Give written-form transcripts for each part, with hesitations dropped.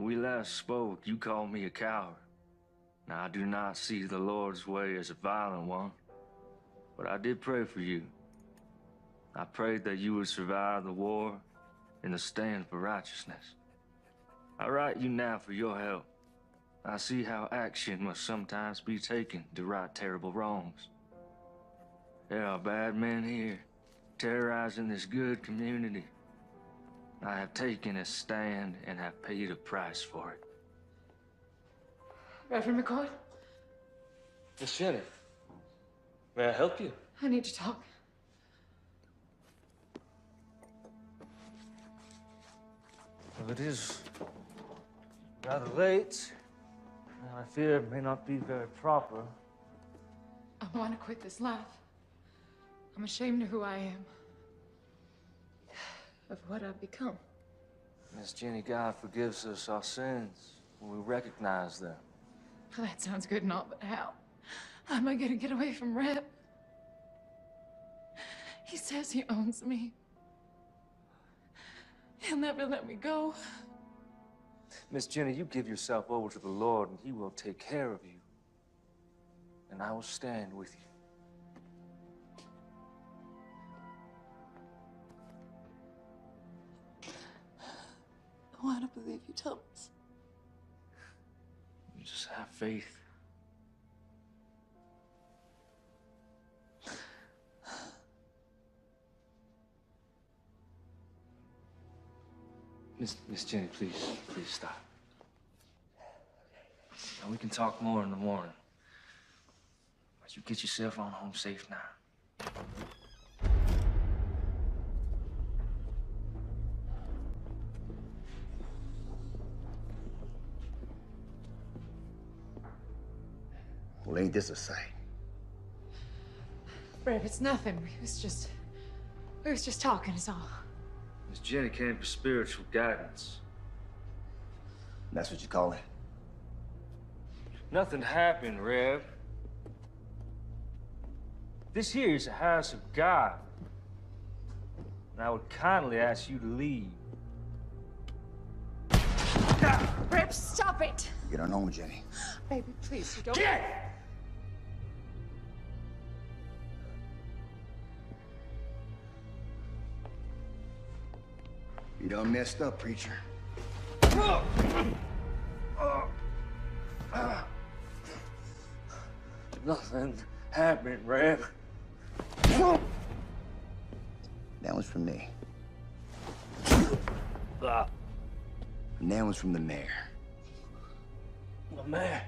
we last spoke, you called me a coward. Now, I do not see the Lord's way as a violent one, but I did pray for you. I prayed that you would survive the war and stand for righteousness. I write you now for your help. I see how action must sometimes be taken to right terrible wrongs. There are bad men here, terrorizing this good community. I have taken a stand and have paid a price for it. Reverend McCoy? Miss Jenny, may I help you? I need to talk. Well, it is rather late, and I fear it may not be very proper. I want to quit this life. I'm ashamed of who I am, of what I've become. Miss Jenny, God forgives us our sins when we recognize them. Well, that sounds good and all, but how? How am I going to get away from Reb? He says he owns me. He'll never let me go. Miss Jenny, you give yourself over to the Lord, and He will take care of you. And I will stand with you. I want to believe you, Thomas. You just have faith. Miss Jenny, please stop. Now, we can talk more in the morning. But you get yourself on home safe now. Well, ain't this a sight? Reb, it's nothing. We was just talking, is all. Miss Jenny came for spiritual guidance. That's what you call it? Nothing happened, Rev. This here is a house of God. And I would kindly ask you to leave. Reb, stop it! Get on home, Jenny. Baby, please, you don't... Get! You done messed up, preacher. Nothing happened, Rev. That one's from me. And that one's from the mayor. The mayor.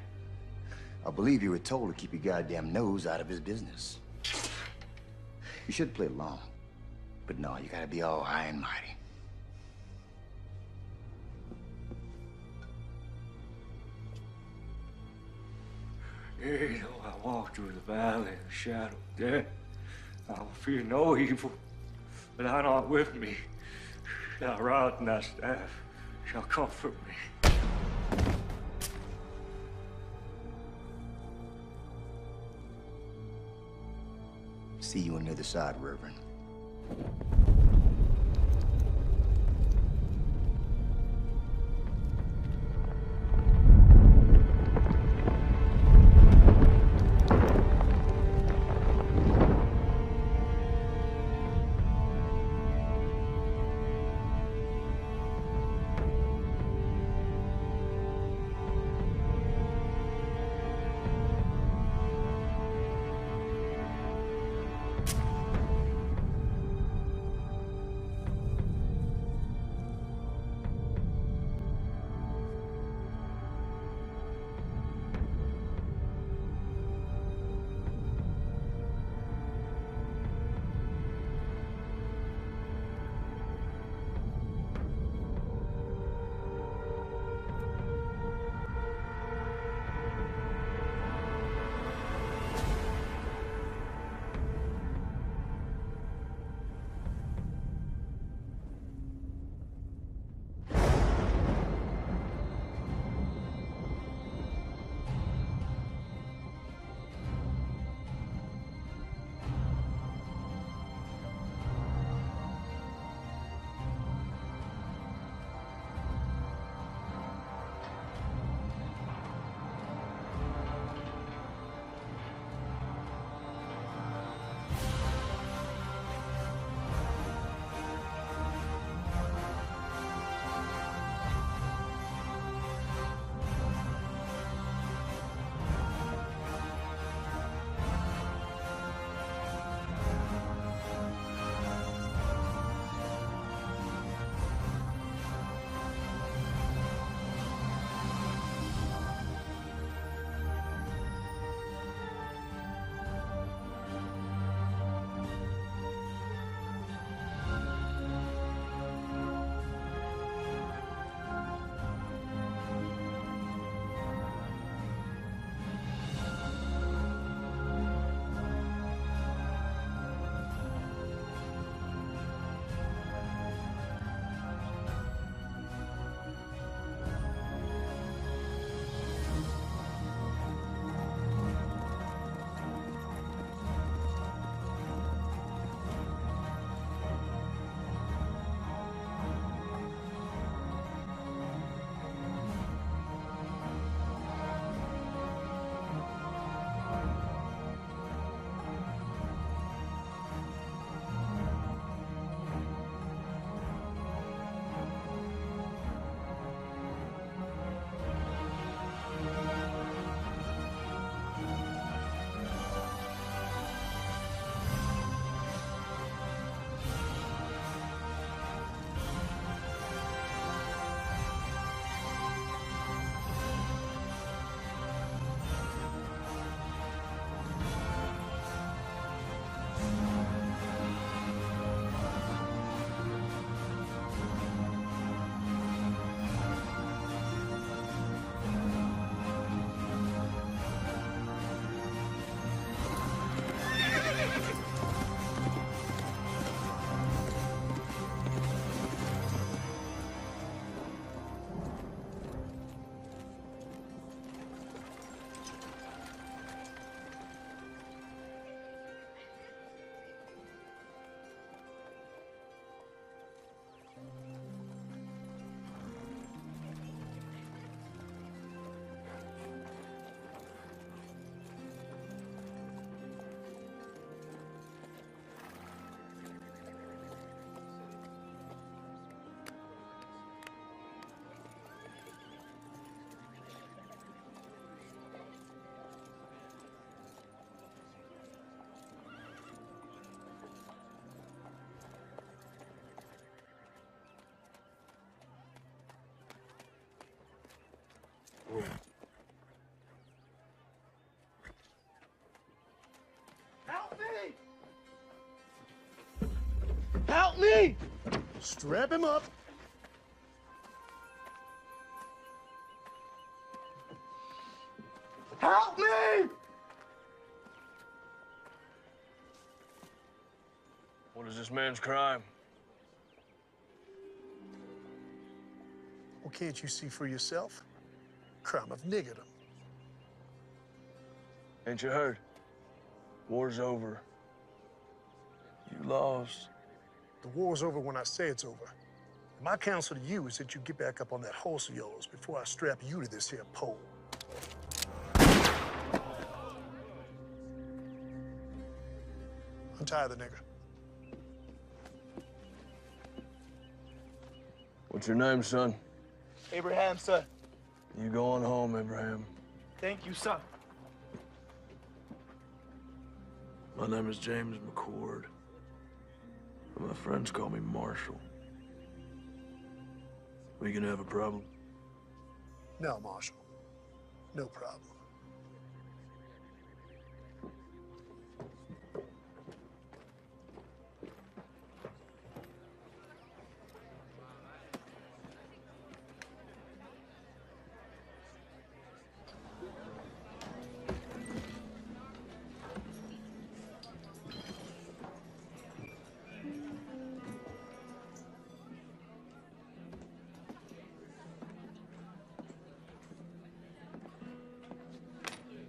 I believe you were told to keep your goddamn nose out of his business. You should play along. But no, you gotta be all high and mighty. Yea, though I walk through the valley of the shadow of death, I will fear no evil, but thou art with me. Thy rod and thy staff shall comfort me. See you on the other side, Reverend. Help me! Strap him up. Help me! What is this man's crime? Well, can't you see for yourself? Crime of niggerdom. Ain't you heard? War's over. You lost. The war's over when I say it's over. My counsel to you is that you get back up on that horse of yours before I strap you to this here pole. Untie the nigger. What's your name, son? Abraham, sir. You going home, Abraham. Thank you, sir. My name is James McCord. And my friends call me Marshall. We gonna have a problem? No, Marshal. No problem.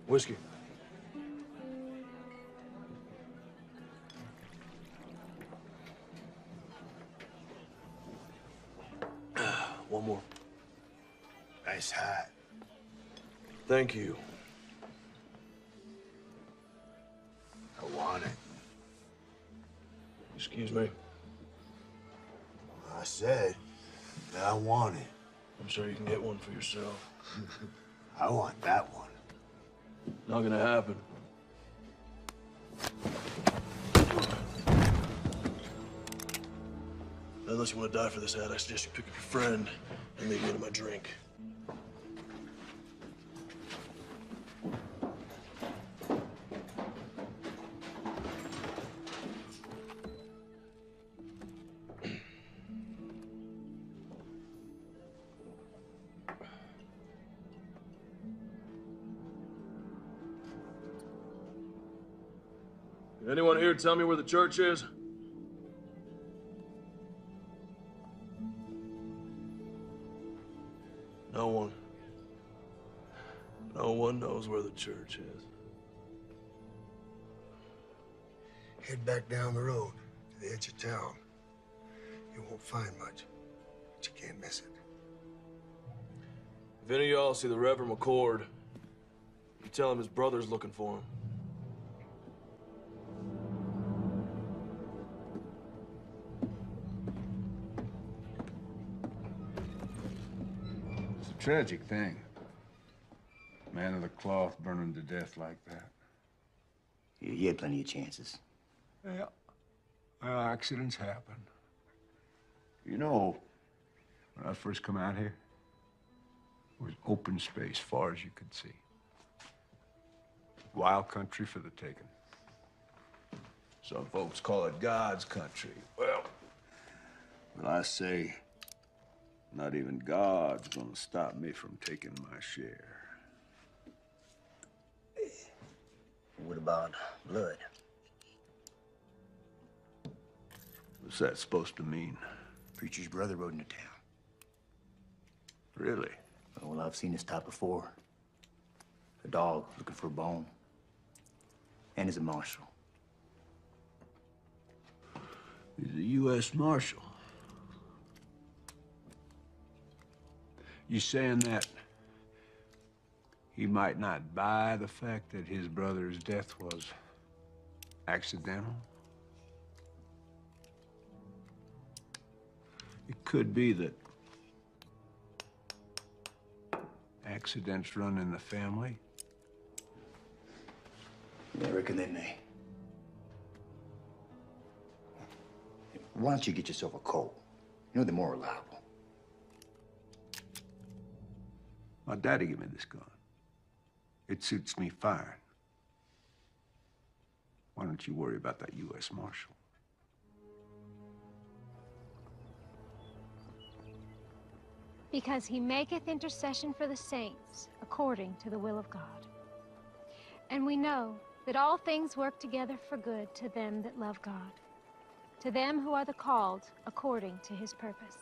Whiskey. One more. Nice hat. Thank you. I want it. Excuse me. I said that I want it. I'm sure you can get one for yourself. I want that one. Not gonna happen. Unless you want to die for this hat, I suggest you pick up your friend and leave me to my drink. Can anyone here tell me where the church is? No one. No one knows where the church is. Head back down the road to the edge of town. You won't find much, but you can't miss it. If any of y'all see the Reverend McCord, you tell him his brother's looking for him. It's a tragic thing. Man of the cloth burning to death like that. You had plenty of chances. Yeah. Well, accidents happen. You know, when I first come out here, it was open space far as you could see. Wild country for the taking. Some folks call it God's country. Well, but I say, not even God's gonna stop me from taking my share. What about blood? What's that supposed to mean? Preacher's brother rode into town. Really? Well, I've seen this type before. A dog looking for a bone. And he's a marshal. He's a U.S. Marshal. You saying that he might not buy the fact that his brother's death was accidental? It could be that accidents run in the family. Yeah, I reckon they may. Why don't you get yourself a Colt? You know, they're more reliable. My daddy gave me this gun. It suits me fine. Why don't you worry about that U.S. Marshal? Because he maketh intercession for the saints according to the will of God. And we know that all things work together for good to them that love God, to them who are the called according to his purpose.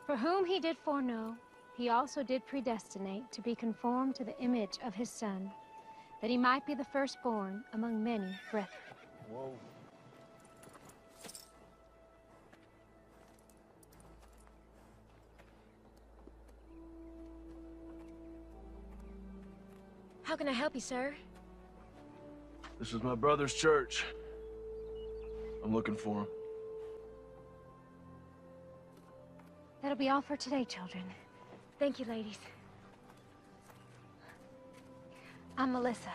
For whom he did foreknow, he also did predestinate to be conformed to the image of his Son, that he might be the firstborn among many brethren. Whoa. How can I help you, sir? This is my brother's church. I'm looking for him. That'll be all for today, children. Thank you, ladies. I'm Melissa.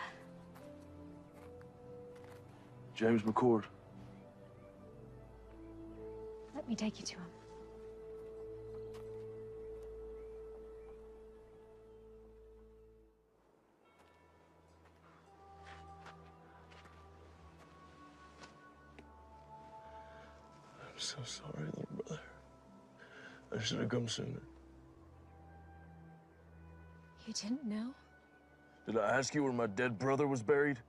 James McCord. Let me take you to him. I'm so sorry, little brother. I should have come sooner. You didn't know? Did I ask you where my dead brother was buried?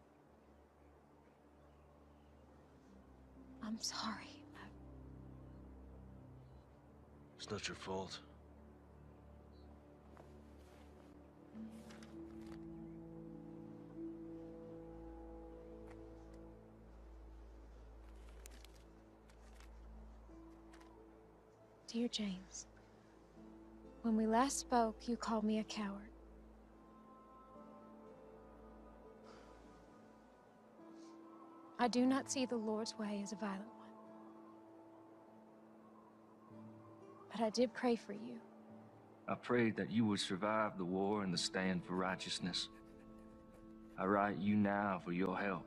I'm sorry. It's not your fault. Dear James, when we last spoke, you called me a coward. I do not see the Lord's way as a violent one. But I did pray for you. I prayed that you would survive the war and the stand for righteousness. I write you now for your help.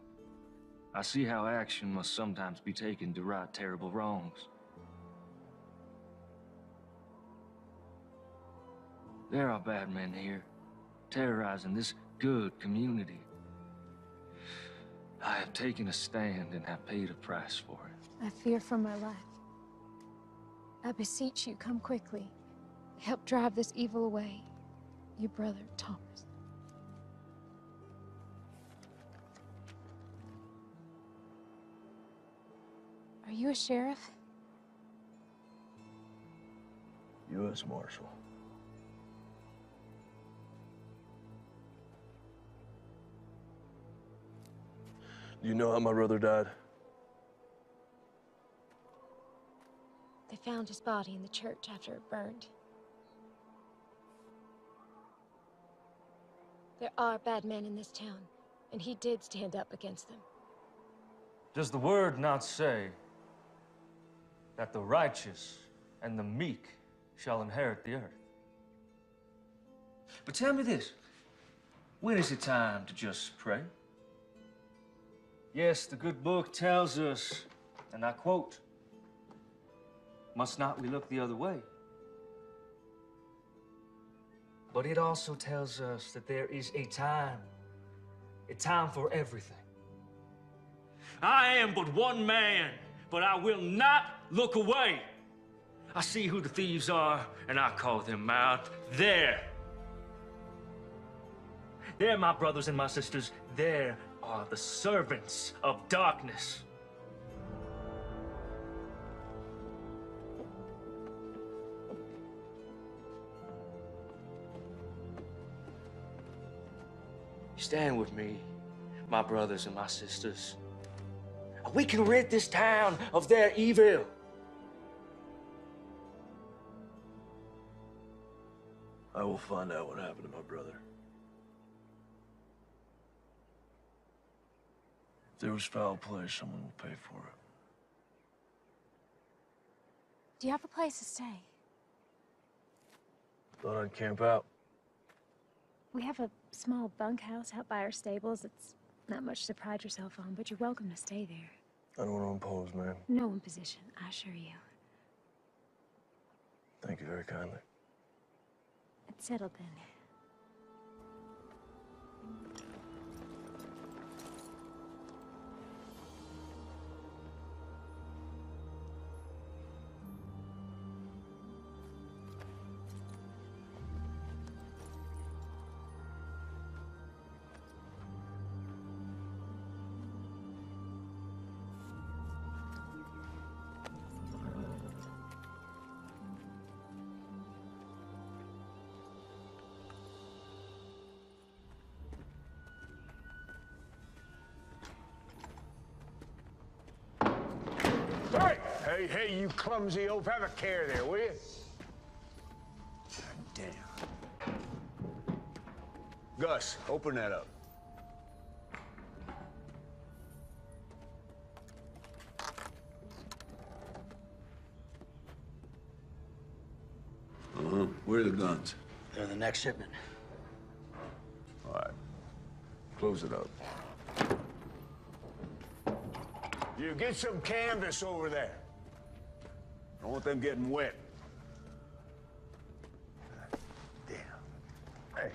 I see how action must sometimes be taken to right terrible wrongs. There are bad men here, terrorizing this good community. I have taken a stand and have paid a price for it. I fear for my life. I beseech you, come quickly. Help drive this evil away. Your brother, Thomas. Are you a sheriff? U.S. Marshal. Do you know how my brother died? They found his body in the church after it burned. There are bad men in this town, and he did stand up against them. Does the word not say that the righteous and the meek shall inherit the earth? But tell me this, when is it time to just pray? Yes, the good book tells us, and I quote, "Must not we look the other way?" But it also tells us that there is a time for everything. I am but one man, but I will not look away. I see who the thieves are, and I call them out. There, my brothers and my sisters, there are the servants of darkness. Stand with me, my brothers and my sisters. We can rid this town of their evil. I will find out what happened to my brother. If there was foul play, someone will pay for it. Do you have a place to stay? Thought I'd camp out. We have a small bunkhouse out by our stables. It's not much to pride yourself on, but you're welcome to stay there. I don't want to impose, man. No imposition, I assure you. Thank you very kindly. It's settled then. Hey! Hey, you clumsy oaf. Have a care there, will you? Damn. Gus, open that up. Where are the guns? They're the next shipment. All right. Close it up. You get some canvas over there. I don't want them getting wet. Damn. Hey.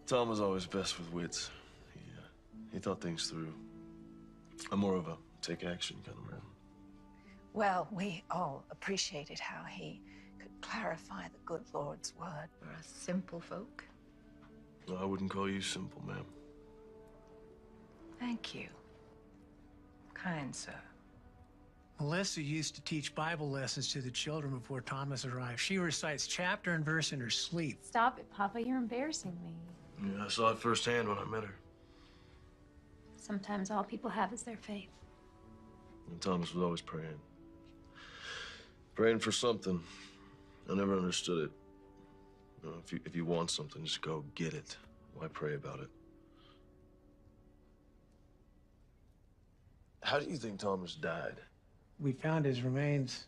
Tom was always best with wits. He thought things through. I'm more of a take action kind of man. Well, we all appreciated how he could clarify the good Lord's word. For us simple folk. No, I wouldn't call you simple, ma'am. Thank you, kind sir. Melissa used to teach Bible lessons to the children before Thomas arrived. She recites chapter and verse in her sleep. Stop it, Papa. You're embarrassing me. Yeah, I saw it firsthand when I met her. Sometimes all people have is their faith. And Thomas was always praying. Praying for something. I never understood it. You know, if you want something, just go get it. Why pray about it? How do you think Thomas died? We found his remains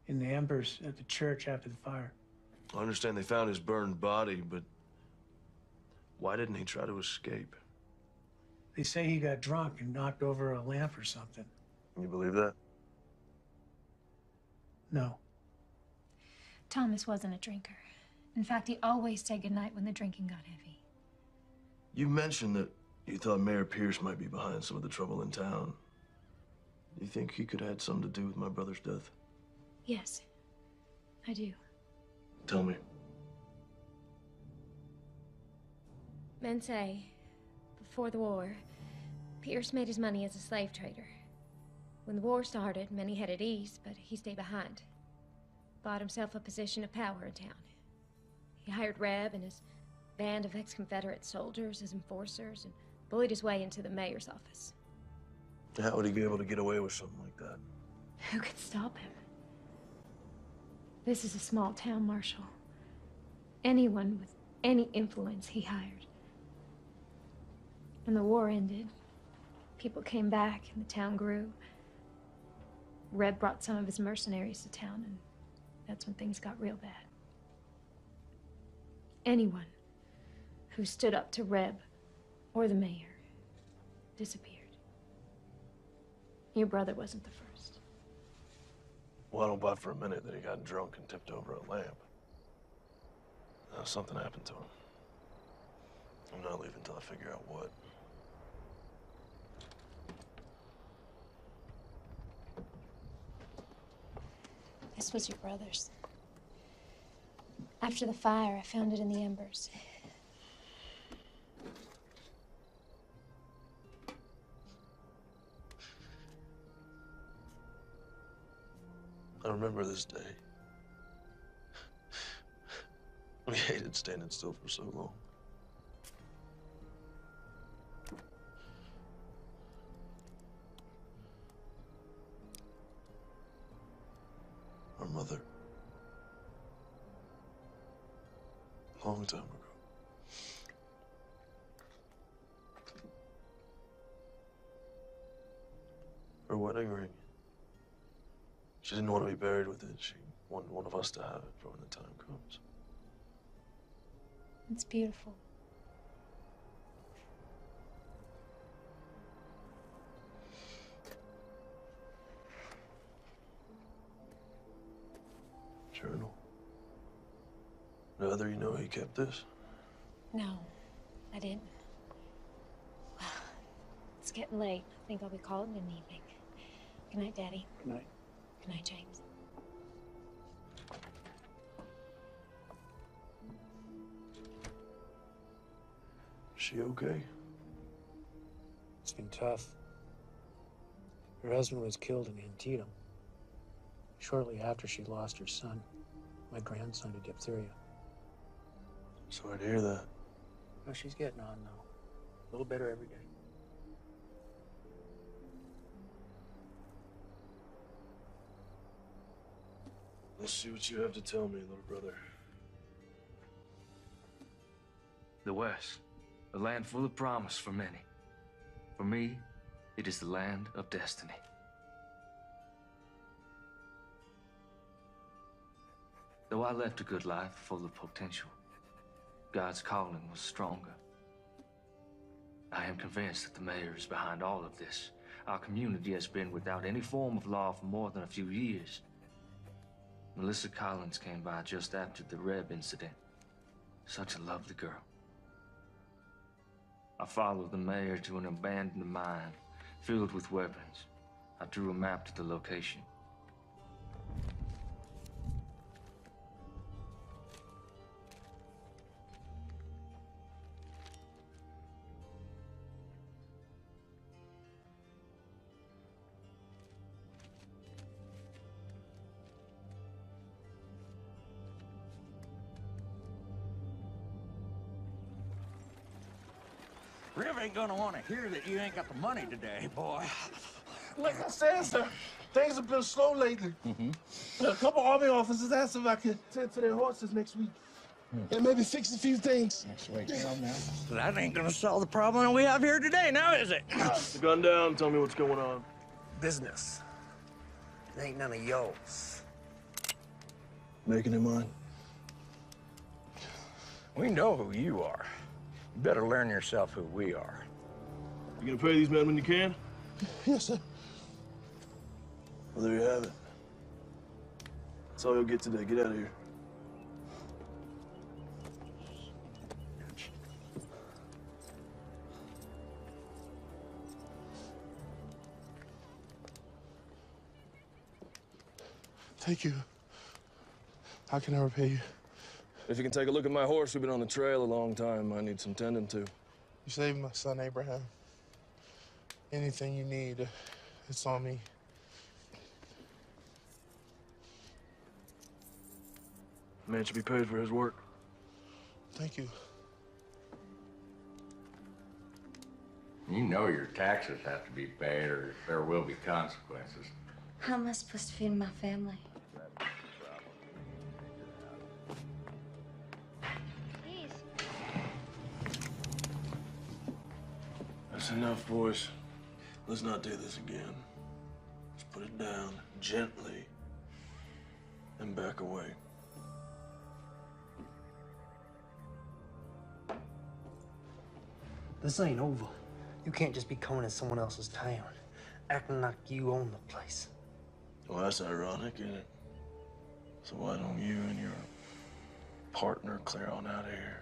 in the embers at the church after the fire. I understand they found his burned body, but why didn't he try to escape? They say he got drunk and knocked over a lamp or something. You believe that? No. Thomas wasn't a drinker. In fact, he always said goodnight when the drinking got heavy. You mentioned that you thought Mayor Pierce might be behind some of the trouble in town. Do you think he could have had something to do with my brother's death? Yes, I do. Tell me. Men say, before the war, Pierce made his money as a slave trader. When the war started, many headed east, but he stayed behind. Bought himself a position of power in town. He hired Reb and his band of ex-Confederate soldiers as enforcers and bullied his way into the mayor's office. How would he be able to get away with something like that? Who could stop him? This is a small town, Marshal. Anyone with any influence he hired. When the war ended, people came back and the town grew. Reb brought some of his mercenaries to town, and that's when things got real bad. Anyone who stood up to Reb or the mayor disappeared. Your brother wasn't the first. Well, I don't buy for a minute that he got drunk and tipped over a lamp. Something happened to him. I'm not leaving until I figure out what. This was your brother's. After the fire, I found it in the embers. I remember this day. We hated standing still for so long. Our mother. Long time ago. Her wedding ring. She didn't want to be buried with it. She wanted one of us to have it for when the time comes. It's beautiful. Journal. Whether you know he kept this? No, I didn't. Well, it's getting late. I think I'll be calling it an evening. Good night, Daddy. Good night. Good night, James. Is she okay? It's been tough. Her husband was killed in Antietam. Shortly after she lost her son, my grandson, to diphtheria. Sorry to hear that. Well, she's getting on now. A little better every day. Let's see what you have to tell me, little brother. The West, a land full of promise for many. For me, it is the land of destiny. Though I left a good life full of potential, God's calling was stronger. I am convinced that the mayor is behind all of this. Our community has been without any form of law for more than a few years. Melissa Collins came by just after the Reb incident. Such a lovely girl. I followed the mayor to an abandoned mine filled with weapons. I drew a map to the location. Rev ain't gonna want to hear that you ain't got the money today, boy. Like I said, sir, things have been slow lately. A couple Army officers asked if I could tend to their horses next week. And maybe fix a few things. That's right, now. That ain't gonna solve the problem we have here today, now is it? The gun down, tell me what's going on. Business. It ain't none of yours. Making it mine. We know who you are. You better learn yourself who we are. You gonna pay these men when you can? Yes, sir. Well, there you have it. That's all you'll get today. Get out of here. Thank you. How can I repay you? If you can take a look at my horse, we've been on the trail a long time. I need some tending to. You saved my son, Abraham. Anything you need, it's on me. Man should be paid for his work. Thank you. You know your taxes have to be paid or there will be consequences. How am I supposed to feed my family? That's enough, boys. Let's not do this again. Let's put it down gently and back away. This ain't over. You can't just be coming in someone else's town, acting like you own the place. Well, that's ironic, isn't it? So why don't you and your partner clear on out of here?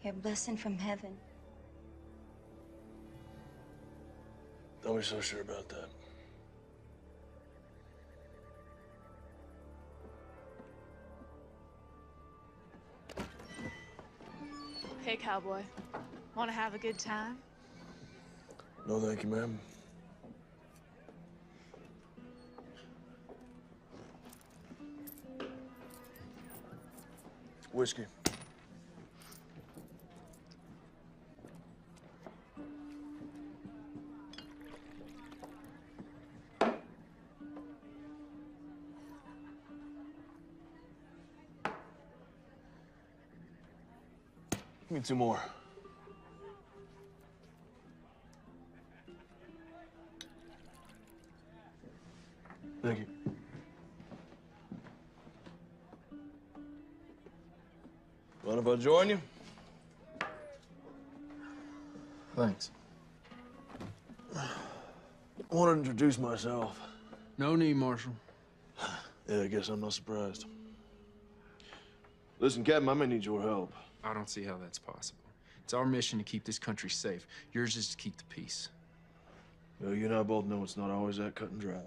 You're a blessing from heaven. Don't be so sure about that. Hey, cowboy. Want to have a good time? No, thank you, ma'am. Whiskey. Give me 2 more. Thank you. Mind if I join you? Thanks. I want to introduce myself. No need, Marshal. Yeah, I guess I'm not surprised. Listen, Captain, I may need your help. I don't see how that's possible. It's our mission to keep this country safe. Yours is to keep the peace. Well, you and I both know it's not always that cut and dry.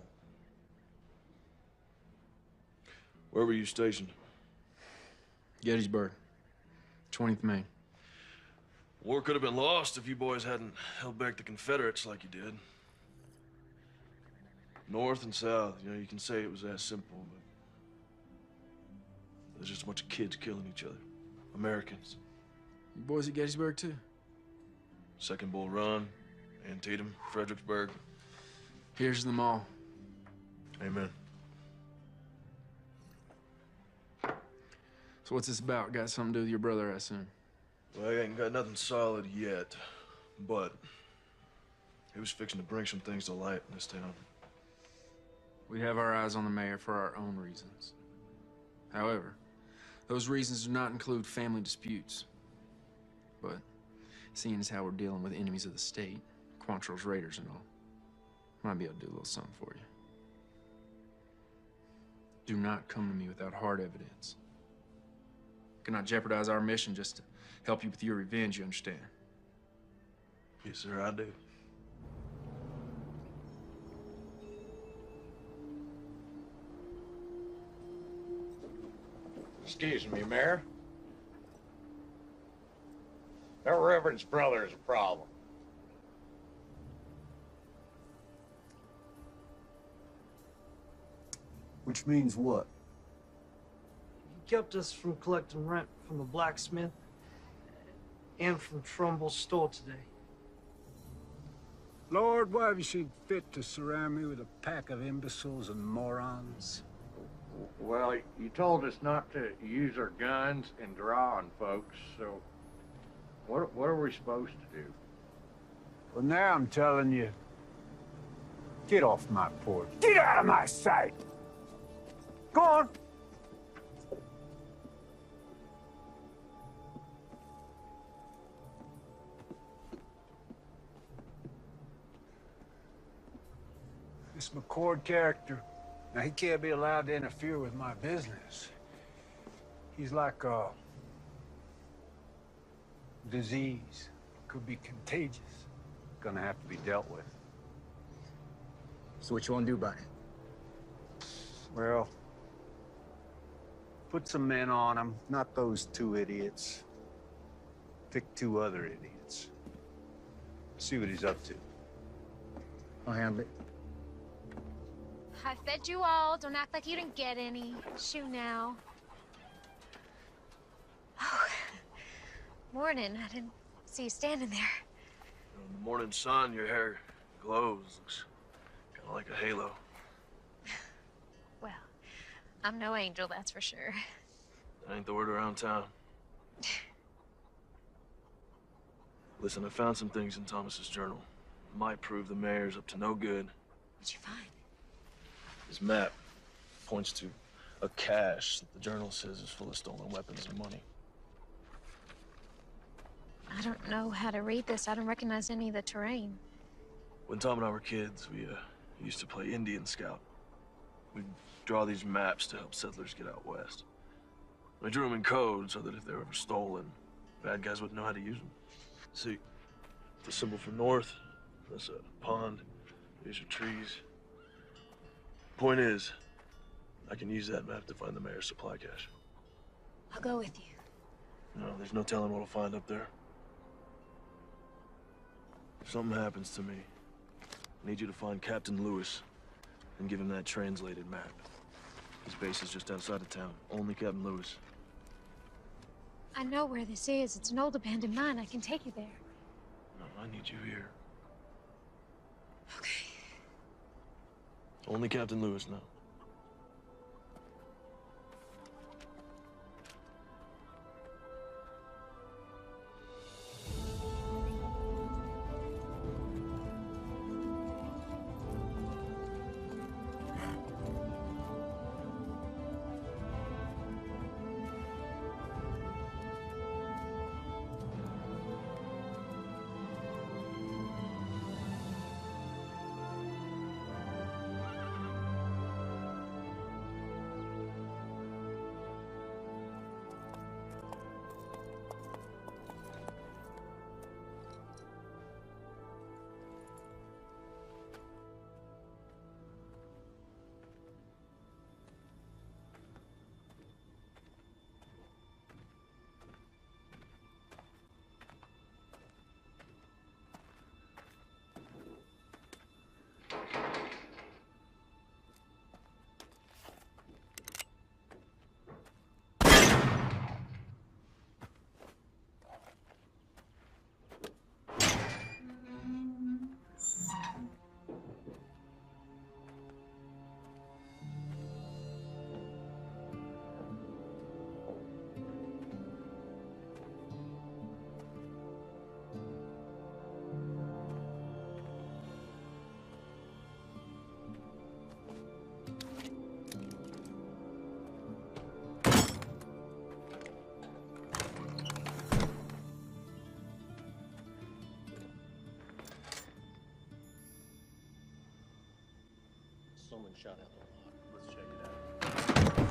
Where were you stationed? Gettysburg, 20th Maine. War could have been lost if you boys hadn't held back the Confederates like you did. North and South, you know, you can say it was that simple, but there's just a bunch of kids killing each other. Americans. You boys at Gettysburg, too? Second Bull Run, Antietam, Fredericksburg. Here's to them all. Amen. So what's this about? Got something to do with your brother, I assume? Well, I ain't got nothing solid yet, but he was fixing to bring some things to light in this town. We have our eyes on the mayor for our own reasons. However, those reasons do not include family disputes. But seeing as how we're dealing with enemies of the state, Quantrill's raiders and all, might be able to do a little something for you. Do not come to me without hard evidence. Cannot jeopardize our mission just to help you with your revenge, you understand? Yes, sir, I do. Excuse me, Mayor. That Reverend's brother is a problem. Which means what? He kept us from collecting rent from the blacksmith and from Trumbull's store today. Lord, why have you seen fit to surround me with a pack of imbeciles and morons? Well, you told us not to use our guns and draw on folks, so what are we supposed to do? Well, now I'm telling you, get off my porch. Get out of my sight! Go on! This McCord character, now he can't be allowed to interfere with my business. He's like a disease. Could be contagious. Gonna have to be dealt with. So what you want to do about it? Well, put some men on him, not those two idiots. Pick two other idiots. See what he's up to. I'll handle it. I fed you all. Don't act like you didn't get any. Shoo now. Oh, morning. I didn't see you standing there. In the morning sun, your hair glows. Looks kind of like a halo. Well, I'm no angel, that's for sure. That ain't the word around town. Listen, I found some things in Thomas's journal. Might prove the mayor's up to no good. What'd you find? His map points to a cache that the journal says is full of stolen weapons and money. I don't know how to read this. I don't recognize any of the terrain. When Tom and I were kids, we used to play Indian Scout. We'd draw these maps to help settlers get out west. We drew them in code so that if they were ever stolen, bad guys wouldn't know how to use them. See, the symbol for north, that's a pond. These are trees. Point is, I can use that map to find the mayor's supply cache. I'll go with you. No, there's no telling what I'll find up there. If something happens to me, I need you to find Captain Lewis and give him that translated map. His base is just outside of town. Only Captain Lewis. I know where this is. It's an old abandoned mine. I can take you there. No, I need you here. Okay. Only Captain Lewis now. someone shot out the lot. Let's check it out.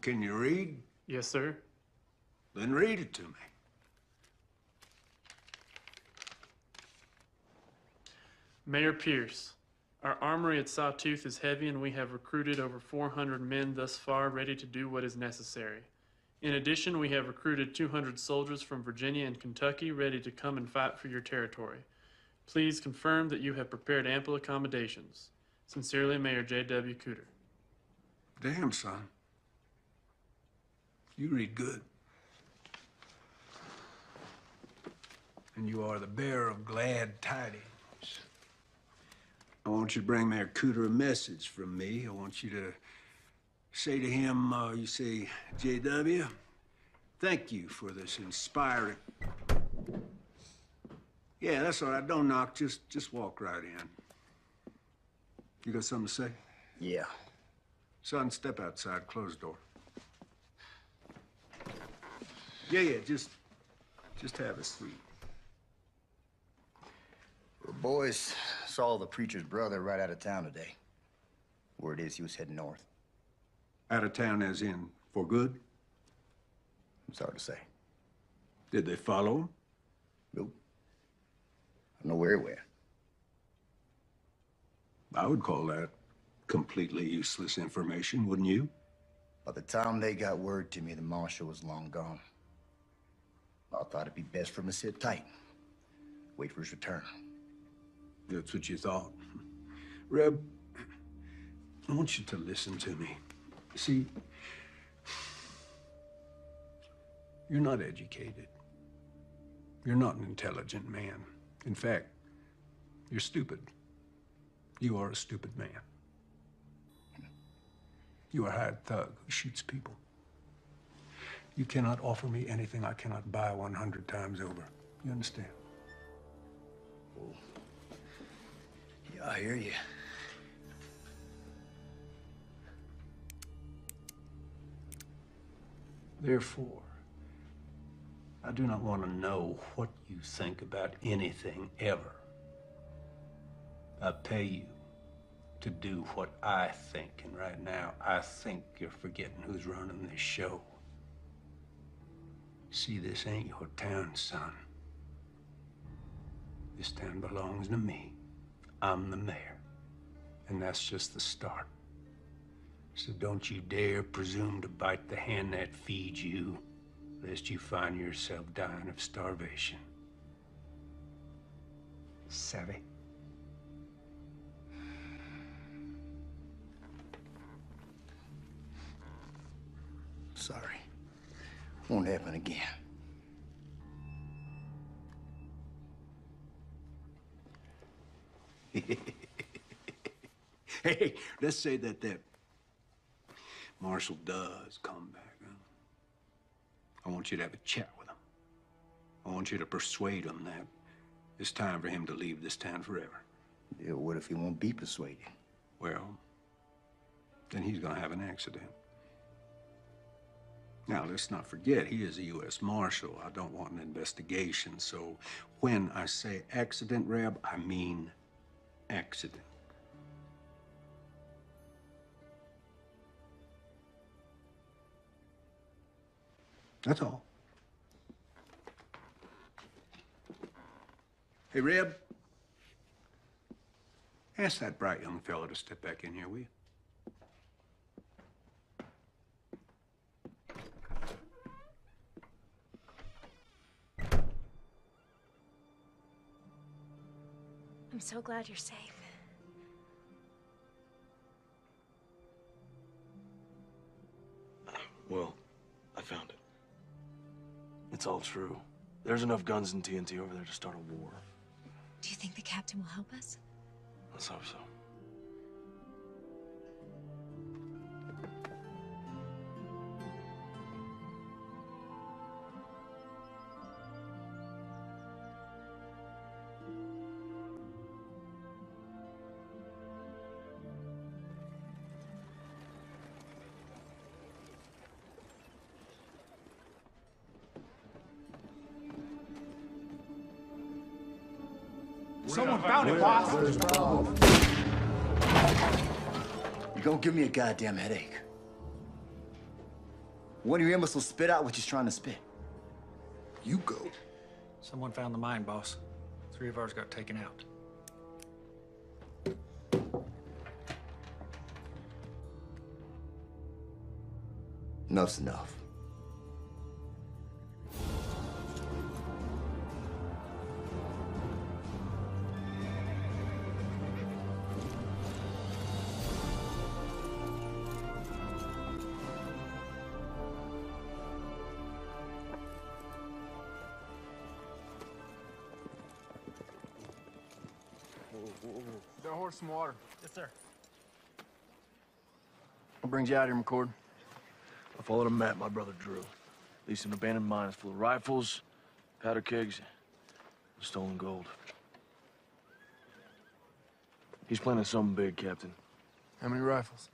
Can you read? Yes, sir. Then read it to me. Mayor Pierce, our armory at Sawtooth is heavy and we have recruited over 400 men thus far ready to do what is necessary. In addition, we have recruited 200 soldiers from Virginia and Kentucky ready to come and fight for your territory. Please confirm that you have prepared ample accommodations. Sincerely, Mayor J.W. Cooter. Damn, son. You read good. And you are the bearer of glad tidings. I want you to bring Mayor Cooter a message from me. I want you to say to him, you say, J.W., thank you for this inspiring... Yeah, that's all right. Don't knock. Just walk right in. You got something to say? Yeah. Son, step outside. Close the door. Yeah, just have a seat. The boys saw the preacher's brother right out of town today. Word is he was heading north. Out of town as in for good? It's hard to say. Did they follow him? Nope. I don't know where he went. I would call that completely useless information, wouldn't you? By the time they got word to me, the marshal was long gone. I thought it'd be best for him to sit tight. Wait for his return. That's what you thought. Reb, I want you to listen to me. See, you're not educated. You're not an intelligent man. In fact, you're stupid. You are a stupid man. You are a hired thug who shoots people. You cannot offer me anything I cannot buy 100 times over. You understand? Oh. Yeah, I hear you. Therefore, I do not want to know what you think about anything ever. I pay you to do what I think, and right now, I think you're forgetting who's running this show. See, this ain't your town, son. This town belongs to me. I'm the mayor. And that's just the start. So don't you dare presume to bite the hand that feeds you, lest you find yourself dying of starvation. Savvy? Sorry. Won't happen again. Hey, let's say that Marshal does come back. Huh? I want you to have a chat with him. I want you to persuade him that it's time for him to leave this town forever. Yeah, what if he won't be persuaded? Well, then he's gonna have an accident. Now, let's not forget, he is a U.S. Marshal. I don't want an investigation, so when I say accident, Reb, I mean accident. That's all. Hey, Reb, ask that bright young fellow to step back in here, will you? I'm so glad you're safe. Well, I found it. It's all true. There's enough guns and TNT over there to start a war. Do you think the captain will help us? Let's hope so. Someone found it, boss. You're gonna give me a goddamn headache. One of your imbeciles spit out what he's trying to spit. You go. Someone found the mine, boss. 3 of ours got taken out. Enough's enough. Got a horse some water. Yes, sir. What brings you out here, McCord? I followed a map my brother drew. Leads to an abandoned mine full of rifles, powder kegs, and stolen gold. He's planning something big, Captain. How many rifles?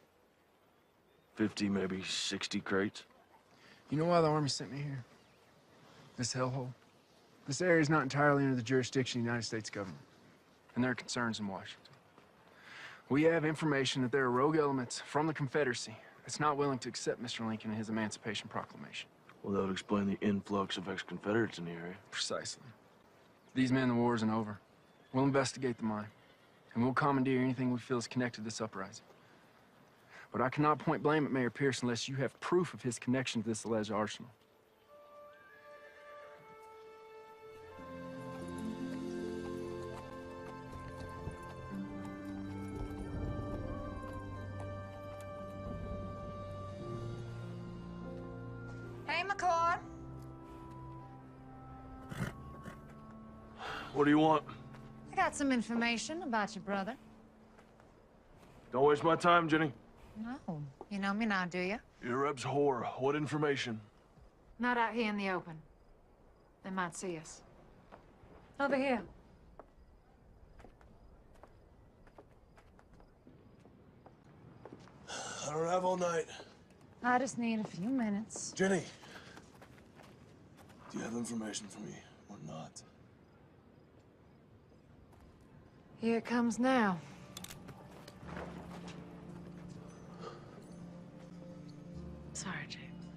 50, maybe 60 crates. You know why the Army sent me here? This hellhole? This area is not entirely under the jurisdiction of the United States government, and there are concerns in Washington. We have information that there are rogue elements from the Confederacy that's not willing to accept Mr. Lincoln and his Emancipation Proclamation. Well, that would explain the influx of ex-Confederates in the area. Precisely. For these men, the war isn't over. We'll investigate the mine, and we'll commandeer anything we feel is connected to this uprising. But I cannot point blame at Mayor Pierce unless you have proof of his connection to this alleged arsenal. Hey, McCord. What do you want? I got some information about your brother. Don't waste my time, Jenny. No, you know me now, do you? You're Reb's whore. What information? Not out here in the open. They might see us. Over here. I don't have all night. I just need a few minutes. Jenny, do you have information for me or not? Here it comes now. Sorry, James.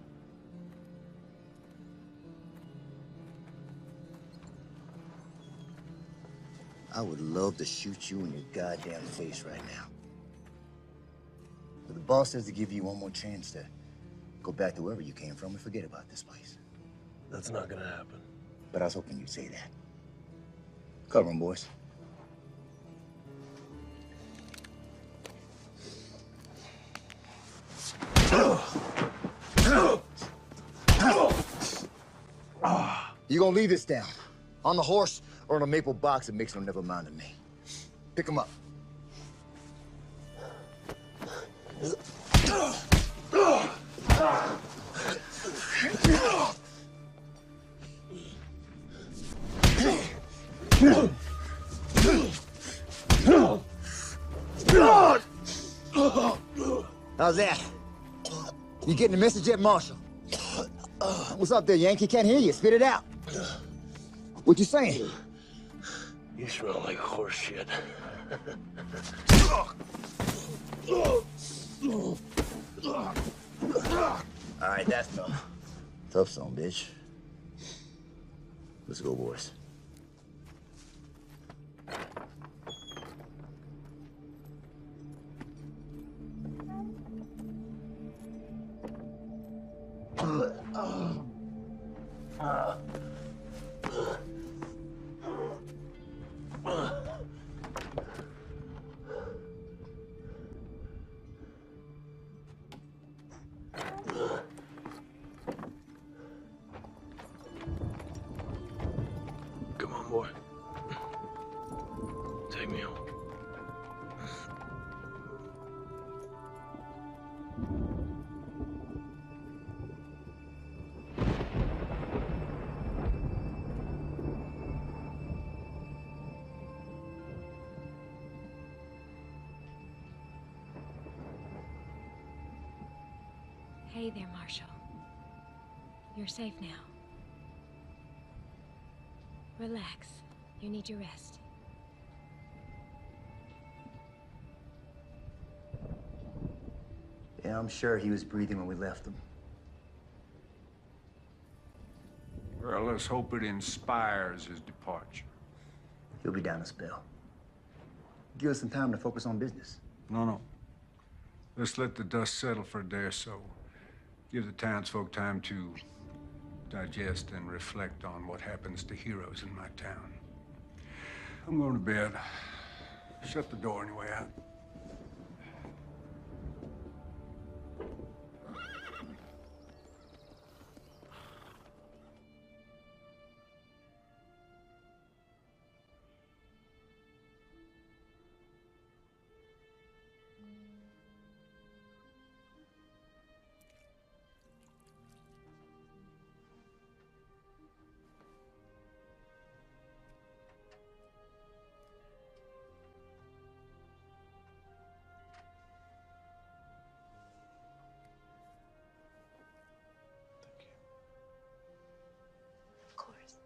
I would love to shoot you in your goddamn face right now. But the boss says to give you one more chance to go back to wherever you came from and forget about this place. That's not gonna happen. But I was hoping you'd say that. Cover 'em, boys. You gonna leave this down? On the horse or in a maple box that makes no never mind to me? Pick 'em up. How's that? You getting the message yet, Marshal? What's up there, Yankee? Can't hear you. Spit it out. What you saying? You smell like horse shit. All right, that's enough. Tough song, bitch. Let's go, boys. Hey there, Marshal. You're safe now. Relax. You need your rest. Yeah, I'm sure he was breathing when we left him. Well, let's hope it inspires his departure. He'll be down a spell. Give us some time to focus on business. No. Let's let the dust settle for a day or so. Give the townsfolk time to digest and reflect on what happens to heroes in my town. I'm going to bed. Shut the door on your way out. Of course.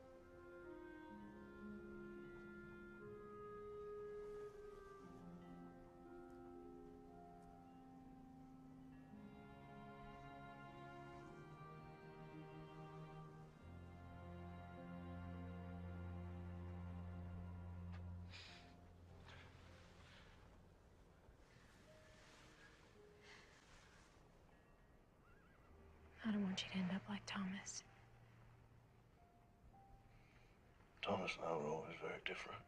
I don't want you to end up like Thomas. Thomas and I were always very different.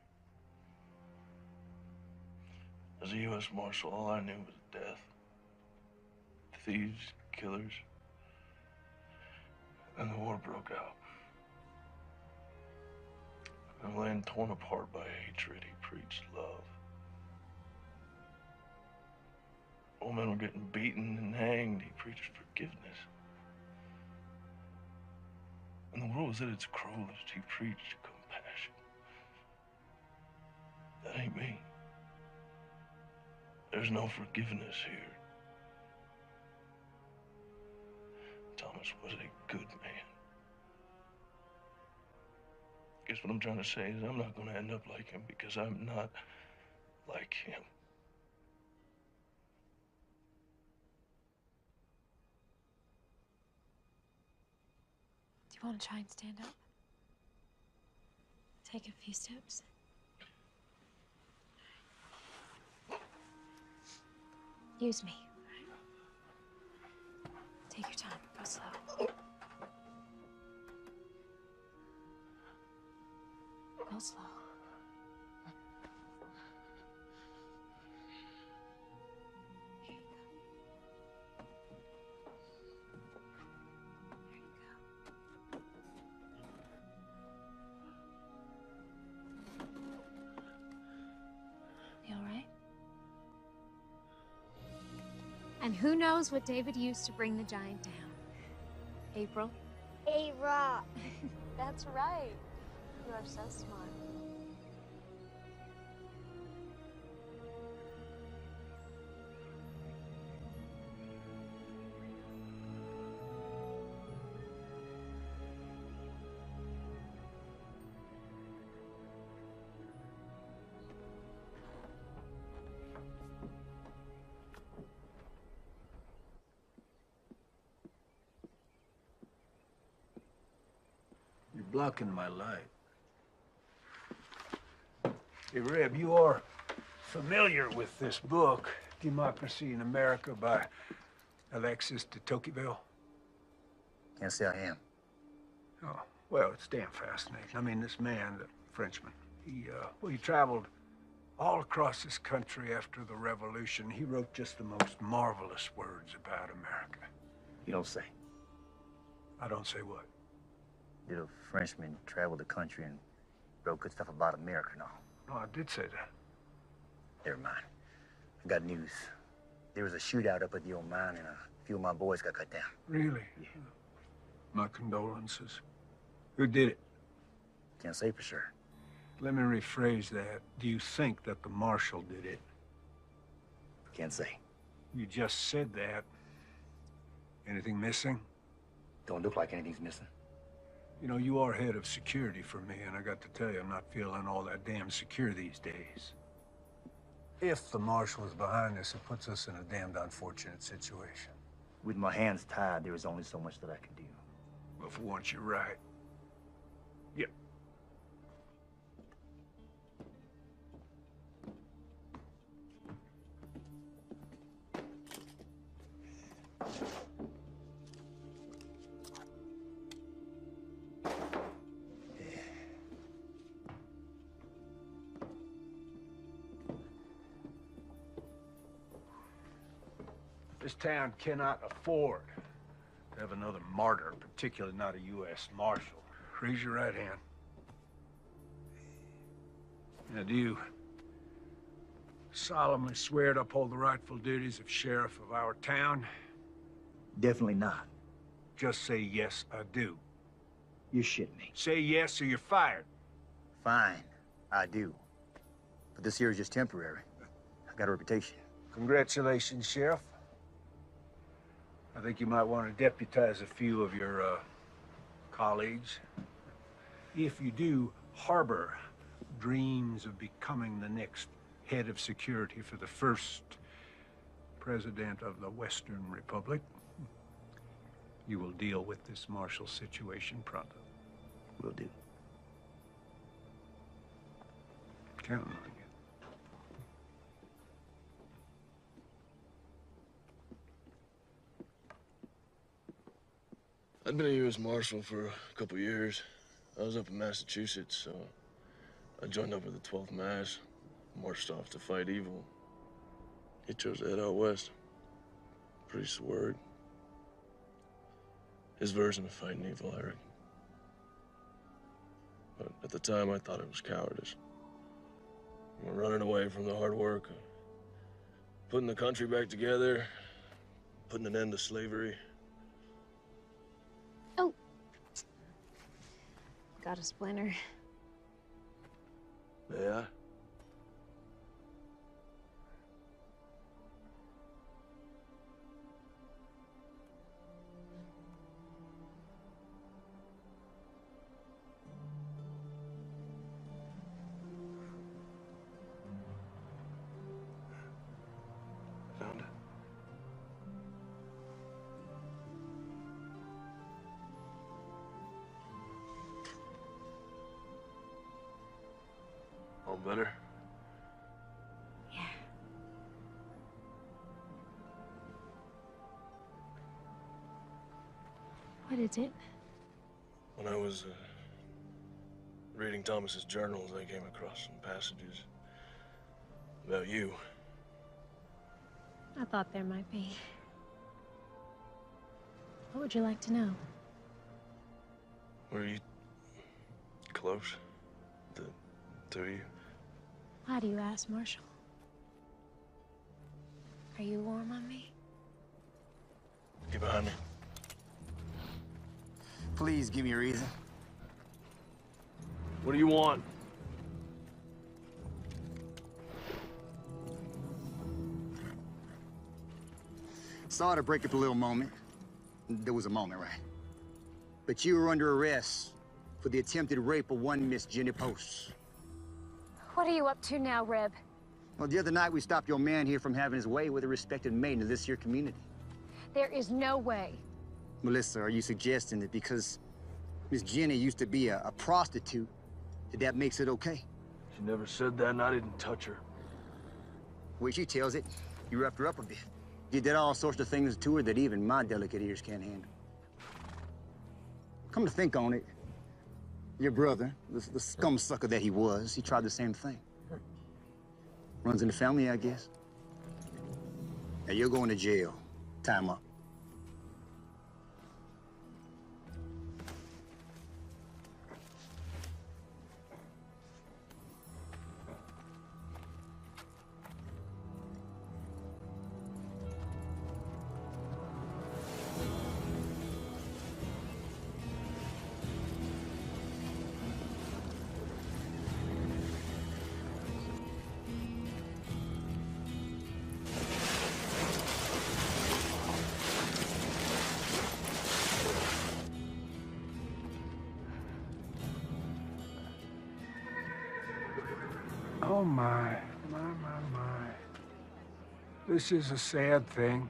As a U.S. Marshal, all I knew was death. Thieves, killers. And the war broke out. And land torn apart by hatred, he preached love. Old men were getting beaten and hanged, he preached forgiveness. And the world was at its cruelest, he preached compassion. That ain't me. There's no forgiveness here. Thomas was a good man. Guess what I'm trying to say is I'm not going to end up like him because I'm not like him. Do you want to try and stand up? Take a few steps. Use me. Take your time. Go slow. Go slow. You all right? And who knows what David used to bring the giant down? April? A rock. That's right. You are so smart. You're blocking my light. Hey, Reb, you are familiar with this book, Democracy in America by Alexis de Tocqueville? Can't say I am. Oh, well, it's damn fascinating. I mean, this man, the Frenchman, he traveled all across this country after the Revolution. He wrote just the most marvelous words about America. You don't say. I don't say what? Did a Frenchman travel the country and wrote good stuff about America and all? No, I did say that. Never mind. I got news. There was a shootout up at the old mine and a few of my boys got cut down. Really? Yeah. My condolences. Who did it? Can't say for sure. Let me rephrase that. Do you think that the marshal did it? Can't say. You just said that. Anything missing? Don't look like anything's missing. You know, you are head of security for me, and I got to tell you, I'm not feeling all that damn secure these days. If the marshal is behind this, it puts us in a damned unfortunate situation. With my hands tied, there is only so much that I can do. Well, for once, you're right. Yep. This town cannot afford to have another martyr, particularly not a U.S. Marshal. Raise your right hand. Now, do you solemnly swear to uphold the rightful duties of sheriff of our town? Definitely not. Just say, yes, I do. You shit me. Say yes or you're fired. Fine, I do. But this here is just temporary. I got a reputation. Congratulations, Sheriff. I think you might want to deputize a few of your colleagues. If you do harbor dreams of becoming the next head of security for the first president of the Western Republic, you will deal with this martial situation pronto. Will do. Counting on you. I'd been a U.S. Marshal for a couple years. I was up in Massachusetts, so I joined up with the 12th Mass, marched off to fight evil. He chose to head out west. Priest's word. His version of fighting evil, I reckon. But at the time, I thought it was cowardice. Running away from the hard work, putting the country back together, putting an end to slavery. Oh. Got a splinter. Yeah. Found it. All better? Yeah. What is it? When I was reading Thomas's journals, I came across some passages about you. I thought there might be. What would you like to know? Were you close? The two of you? Why do you ask, Marshal? Are you warm on me? Get behind me. Please give me a reason. What do you want? Sorry to break up a little moment. There was a moment, right? But you were under arrest for the attempted rape of one Miss Jenny Post. What are you up to now, Reb? Well, the other night we stopped your man here from having his way with a respected maiden of this here community. There is no way. Melissa, are you suggesting that because Miss Jenny used to be a prostitute, that makes it okay? She never said that, and I didn't touch her. Well, she tells it. You roughed her up a bit. You did all sorts of things to her that even my delicate ears can't handle. Come to think on it, your brother, the scum sucker that he was, he tried the same thing. Runs in the family, I guess. Now you're going to jail. Time up. Oh, my. This is a sad thing.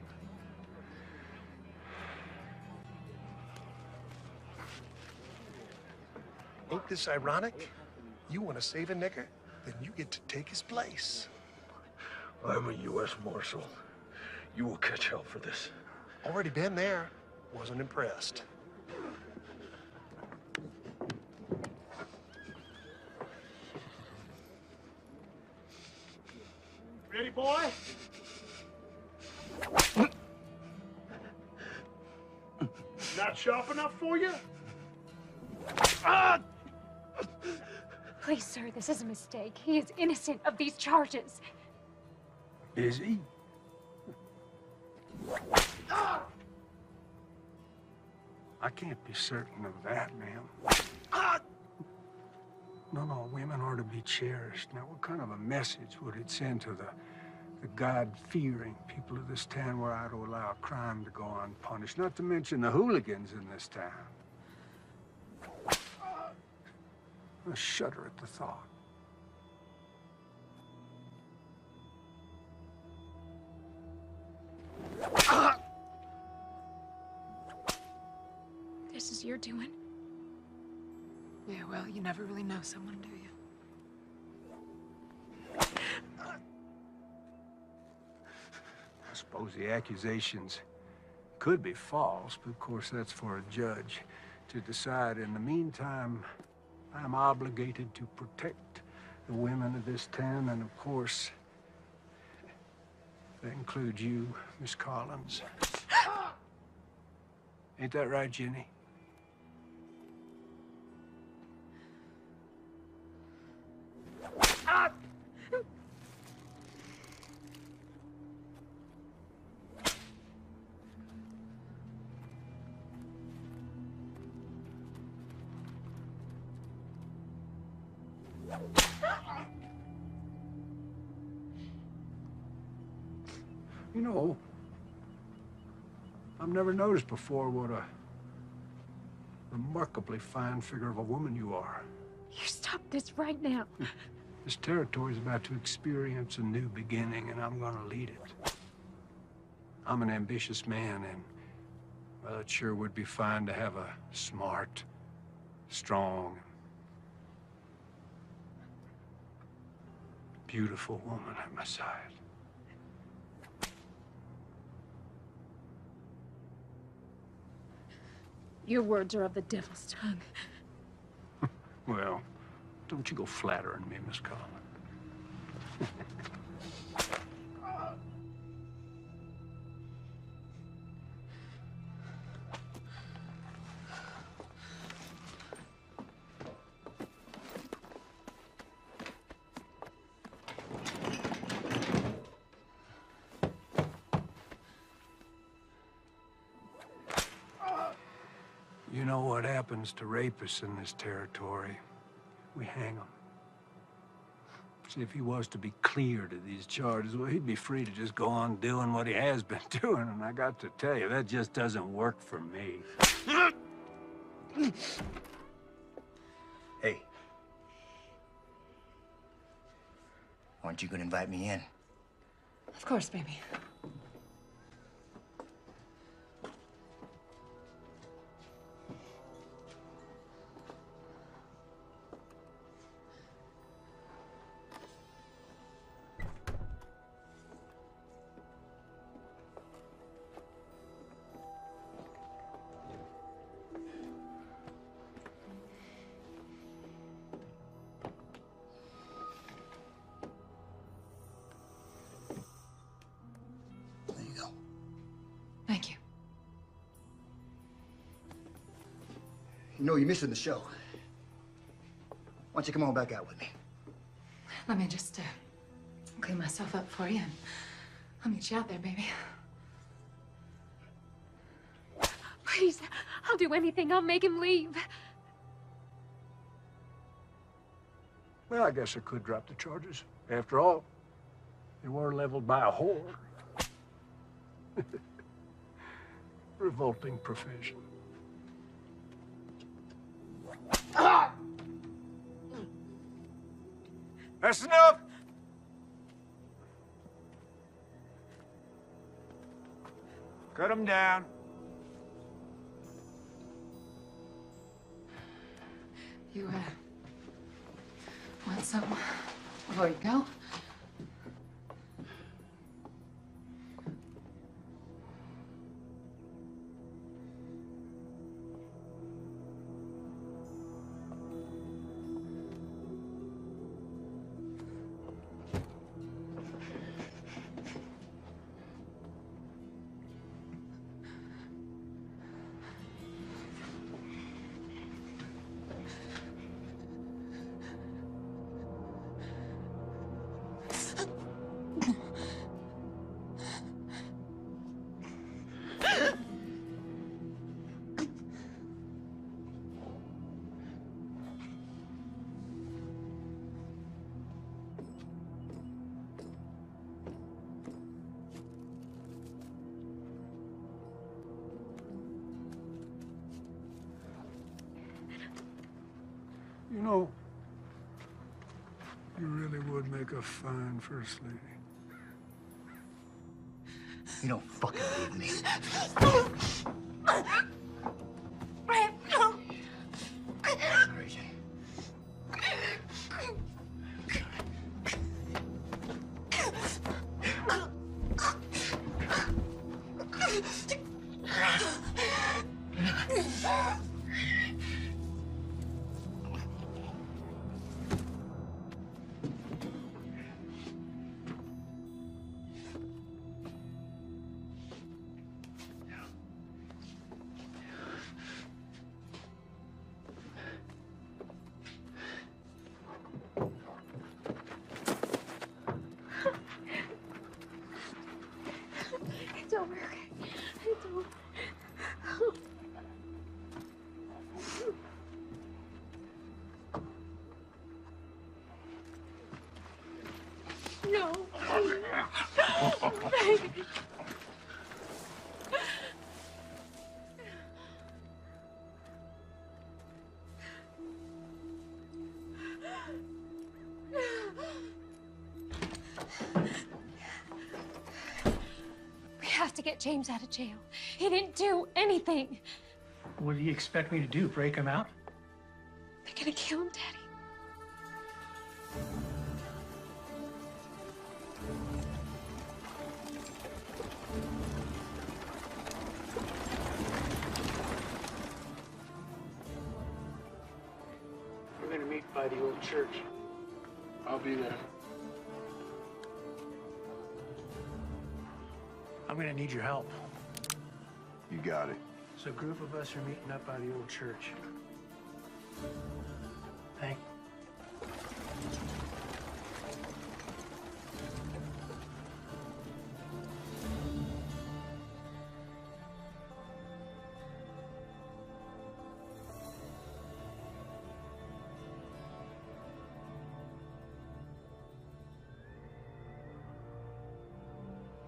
Ain't this ironic? You want to save a nigger, then you get to take his place. I'm a U.S. Marshal. You will catch hell for this. Already been there. Wasn't impressed. Ready, boy? Not sharp enough for you? Please, sir, this is a mistake. He is innocent of these charges. Is he? I can't be certain of that, ma'am. No, women are to be cherished. Now, what kind of a message would it send to the God-fearing people of this town were I to allow a crime to go unpunished? Not to mention the hooligans in this town. I shudder at the thought. This is your doing? Yeah, well, you never really know someone, do you? I suppose the accusations could be false, but of course that's for a judge to decide. In the meantime, I'm obligated to protect the women of this town, and of course, that includes you, Miss Collins. Ain't that right, Jenny? You know, I've never noticed before what a remarkably fine figure of a woman you are. You stop this right now. This territory is about to experience a new beginning, and I'm gonna lead it. I'm an ambitious man, and, well, it sure would be fine to have a smart, strong, beautiful woman at my side. Your words are of the devil's tongue. Well, don't you go flattering me, Miss Collins. You know what happens to rapists in this territory? We hang them. See, if he was to be cleared of these charges, well, he'd be free to just go on doing what he has been doing, and I got to tell you, that just doesn't work for me. Hey. Aren't you gonna invite me in? Of course, baby. Thank you. You know, you're missing the show. Why don't you come on back out with me? Let me just clean myself up for you, and I'll meet you out there, baby. Please, I'll do anything. I'll make him leave. Well, I guess I could drop the charges. After all, they were leveled by a whore. Revolting profession. That's enough! Cut him down. You, want some before you go? You know, you really would make a fine first lady. You don't fucking leave me. Crazy. It's over, okay? It's over. No. We have to get James out of jail. He didn't do anything. What do you expect me to do? Break him out? They're gonna kill him, Daddy. We're gonna meet by the old church. I'll be there. I'm gonna need your help. You got it. So a group of us are meeting up by the old church. Thank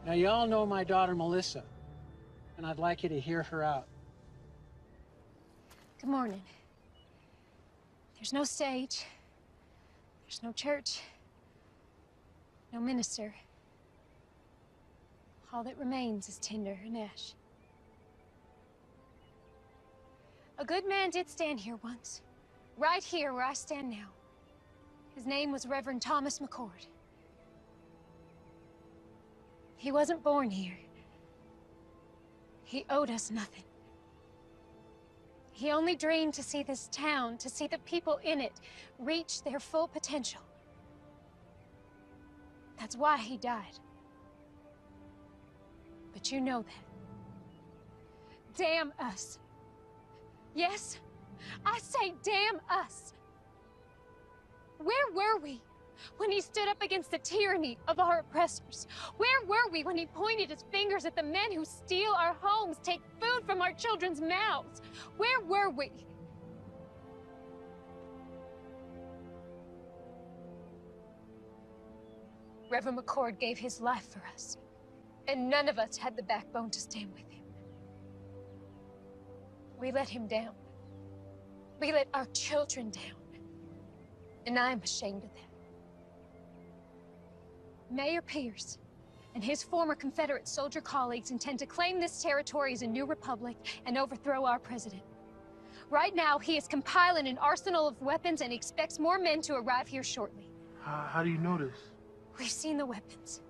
Now, you all know my daughter, Melissa, and I'd like you to hear her out. Good morning. There's no stage. There's no church. No minister. All that remains is tinder and ash. A good man did stand here once. Right here where I stand now. His name was Reverend Thomas McCord. He wasn't born here. He owed us nothing. He only dreamed to see this town, to see the people in it, reach their full potential. That's why he died. But you know that. Damn us. Yes, I say damn us. Where were we when he stood up against the tyranny of our oppressors? Where were we when he pointed his fingers at the men who steal our homes, take food from our children's mouths? Where were we? Reverend McCord gave his life for us, and none of us had the backbone to stand with him. We let him down. We let our children down. And I'm ashamed of that. Mayor Pierce and his former Confederate soldier colleagues intend to claim this territory as a new republic and overthrow our president. Right now, he is compiling an arsenal of weapons and expects more men to arrive here shortly. How do you know this? We've seen the weapons,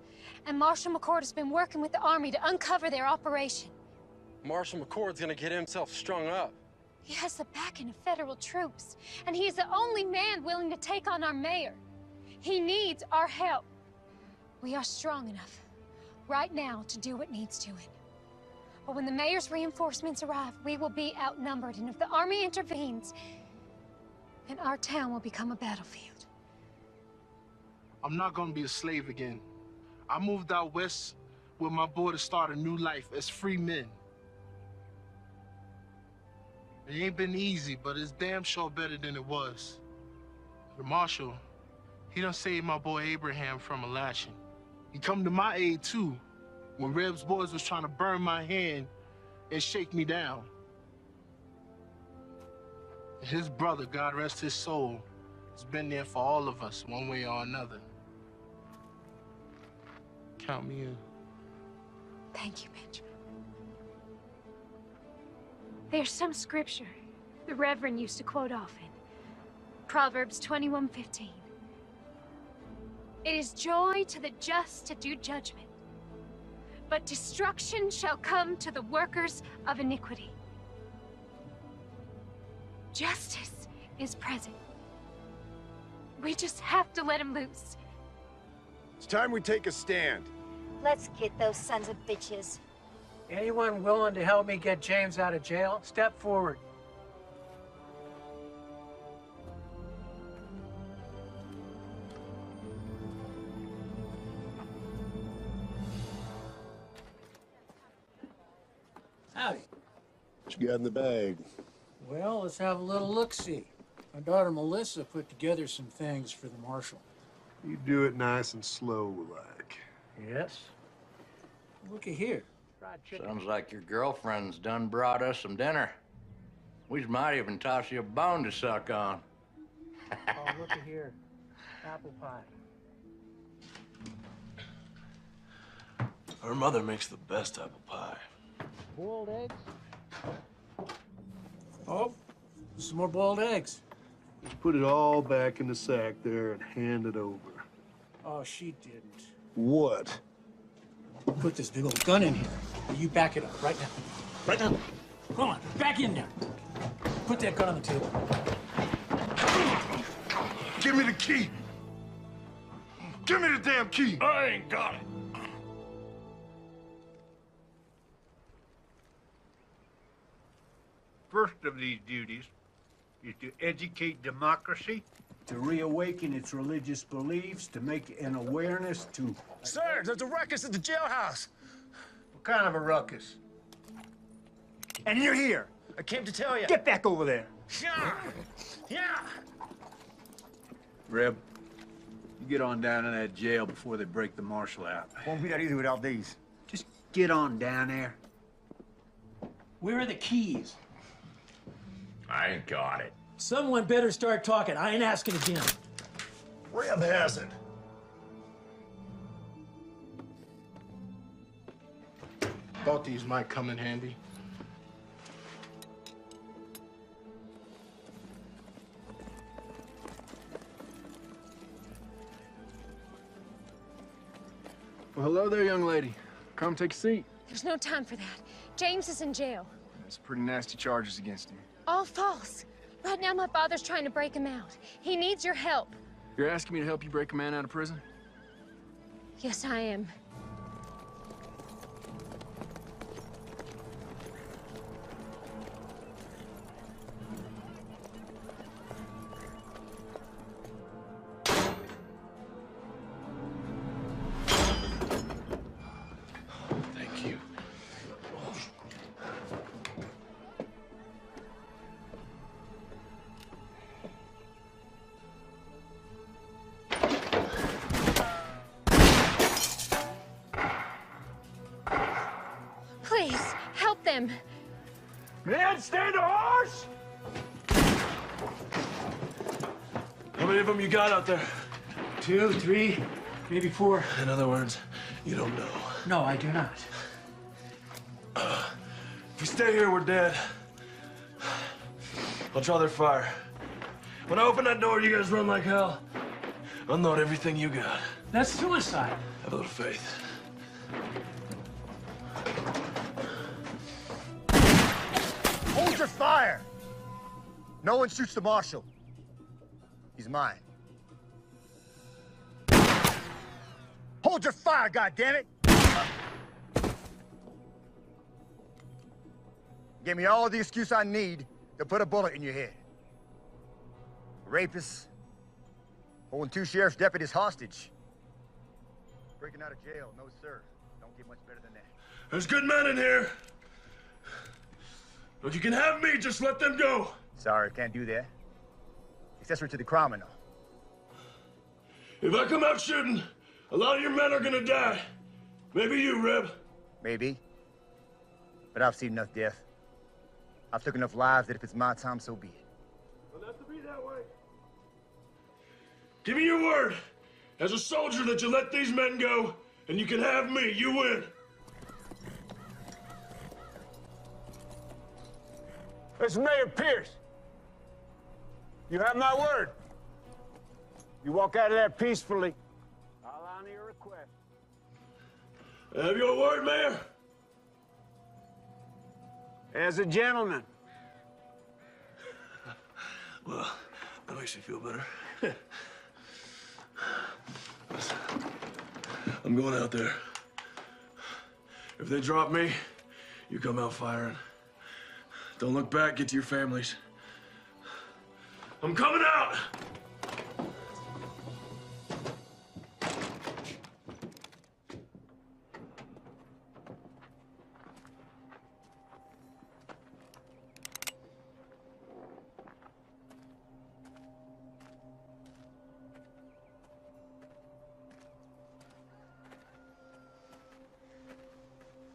and Marshal McCord has been working with the Army to uncover their operation. Marshal McCord's gonna get himself strung up. He has the backing of federal troops, and he is the only man willing to take on our mayor. He needs our help. We are strong enough right now to do what needs doing. But when the mayor's reinforcements arrive, we will be outnumbered, and if the Army intervenes, then our town will become a battlefield. I'm not gonna be a slave again. I moved out west with my boy to start a new life as free men. It ain't been easy, but it's damn sure better than it was. The marshal, he done saved my boy Abraham from a lashing. He come to my aid too, when Reb's boys was trying to burn my hand and shake me down. And his brother, God rest his soul, has been there for all of us, one way or another. Count me in. Thank you, Benjamin. There's some scripture the Reverend used to quote often. Proverbs 21:15. It is joy to the just to do judgment, but destruction shall come to the workers of iniquity. Justice is present. We just have to let him loose. It's time we take a stand. Let's get those sons of bitches. Anyone willing to help me get James out of jail, step forward. Howdy. What you got in the bag? Well, let's have a little look-see. My daughter Melissa put together some things for the marshal. You do it nice and slow, like. Yes. Looky here. Sounds like your girlfriend's done brought us some dinner. We might even toss you a bone to suck on. Oh, looky here. Apple pie. Her mother makes the best apple pie. Boiled eggs. Oh, some more boiled eggs. Just put it all back in the sack there and hand it over. Oh, she didn't. What? Put this big old gun in here. You back it up right now. Right now. Come on, back in there. Put that gun on the table. Give me the key. Give me the damn key. I ain't got it. First of these duties is to educate democracy, to reawaken its religious beliefs, to make an awareness to... Sir, there's a ruckus at the jailhouse. What kind of a ruckus? And you're here. I came to tell you. Get back over there. Yeah. Yeah. Reb, you get on down in that jail before they break the marshal out. Won't be that easy without these. Just get on down there. Where are the keys? I ain't got it. Someone better start talking. I ain't asking again. Reb has it. Thought these might come in handy. Well, hello there, young lady. Come take a seat. There's no time for that. James is in jail. There's pretty nasty charges against him. All false. Right now, my father's trying to break him out. He needs your help. You're asking me to help you break a man out of prison? Yes, I am. Thank you. Please, help them. Man, stand a horse! How many of them you got out there? 2, 3, maybe 4. In other words, You don't know. No, I do not. If we stay here, we're dead. I'll draw their fire. When I open that door, you guys run like hell. Unload everything you got. That's suicide. Have a little faith. Hold your fire! No one shoots the marshal. He's mine. Hold your fire, goddammit! Give me all the excuse I need to put a bullet in your head. Rapists, holding 2 sheriff's deputies hostage. Breaking out of jail, no sir. Don't get much better than that. There's good men in here. If you can have me, just let them go. Sorry, can't do that. Accessory to the crime and all. If I come out shooting, a lot of your men are gonna die. Maybe you, Reb. Maybe. But I've seen enough death. I've took enough lives that if it's my time, so be it. It'll have to be that way. Give me your word, as a soldier, that you let these men go, and you can have me. You win. This is Mayor Pierce. You have my word. You walk out of there peacefully, I'll honor your request. Have your word, Mayor? As a gentleman. Well, that makes me feel better. I'm going out there. If they drop me, you come out firing. Don't look back, get to your families. I'm coming out!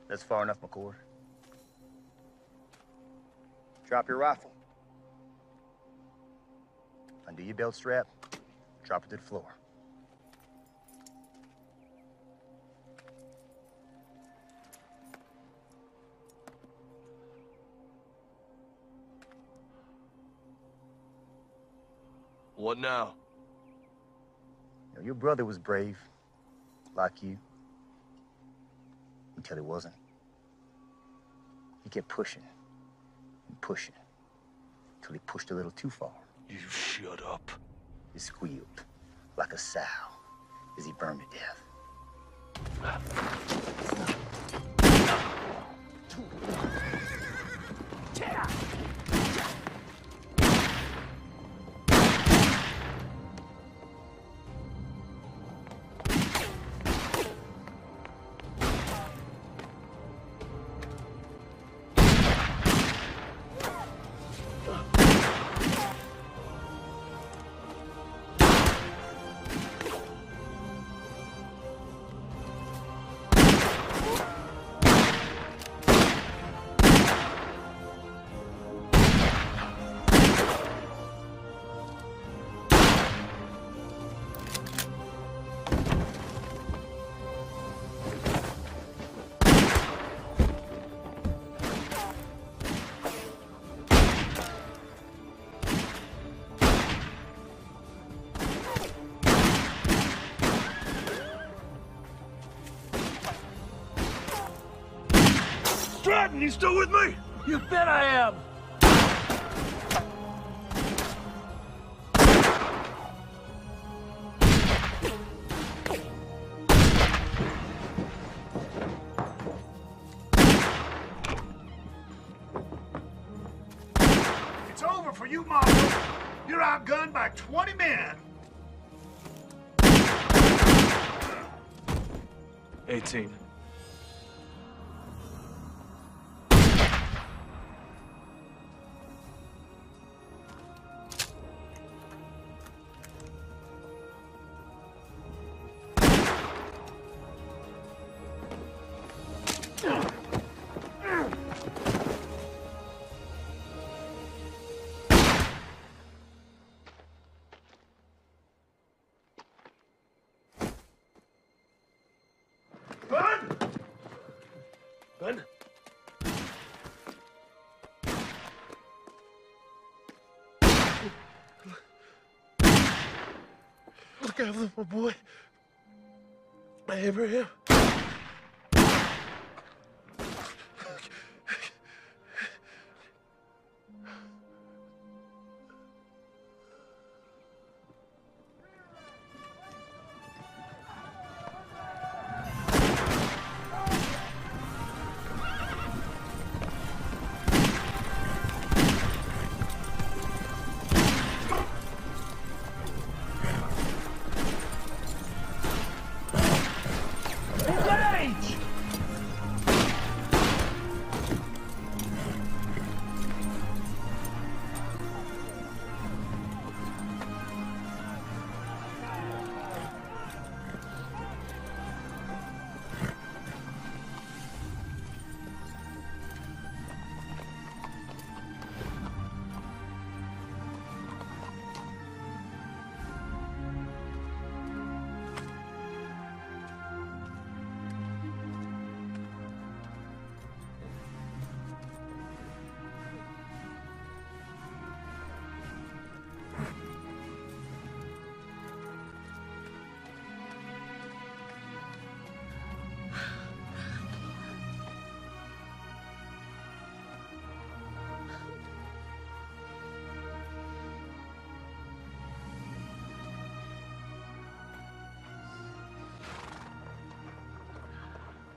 That's far enough, McCord. Drop your rifle. Undo your belt strap. Drop it to the floor. What now? You know, your brother was brave, like you, until he wasn't. He kept pushing and pushing until he pushed a little too far. You shut up. He squealed like a sow as he burned to death. Stratton, you still with me? You bet I am. It's over for you, Marshal. You're outgunned by 20 men. 18. look after my boy, Abraham. Engage!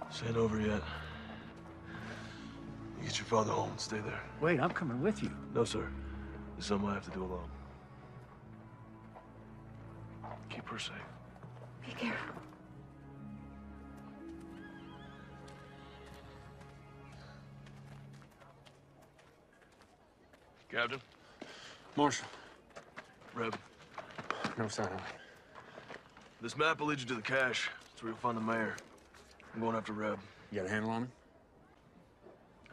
This ain't over yet. You get your father home and stay there. Wait, I'm coming with you. No, sir. This is something I have to do alone. Keep her safe. Be careful. Captain? Marshal. Reb. No sign of it. This map will lead you to the cache. That's where you'll find the mayor. I'm going after Reb. You got a handle on him?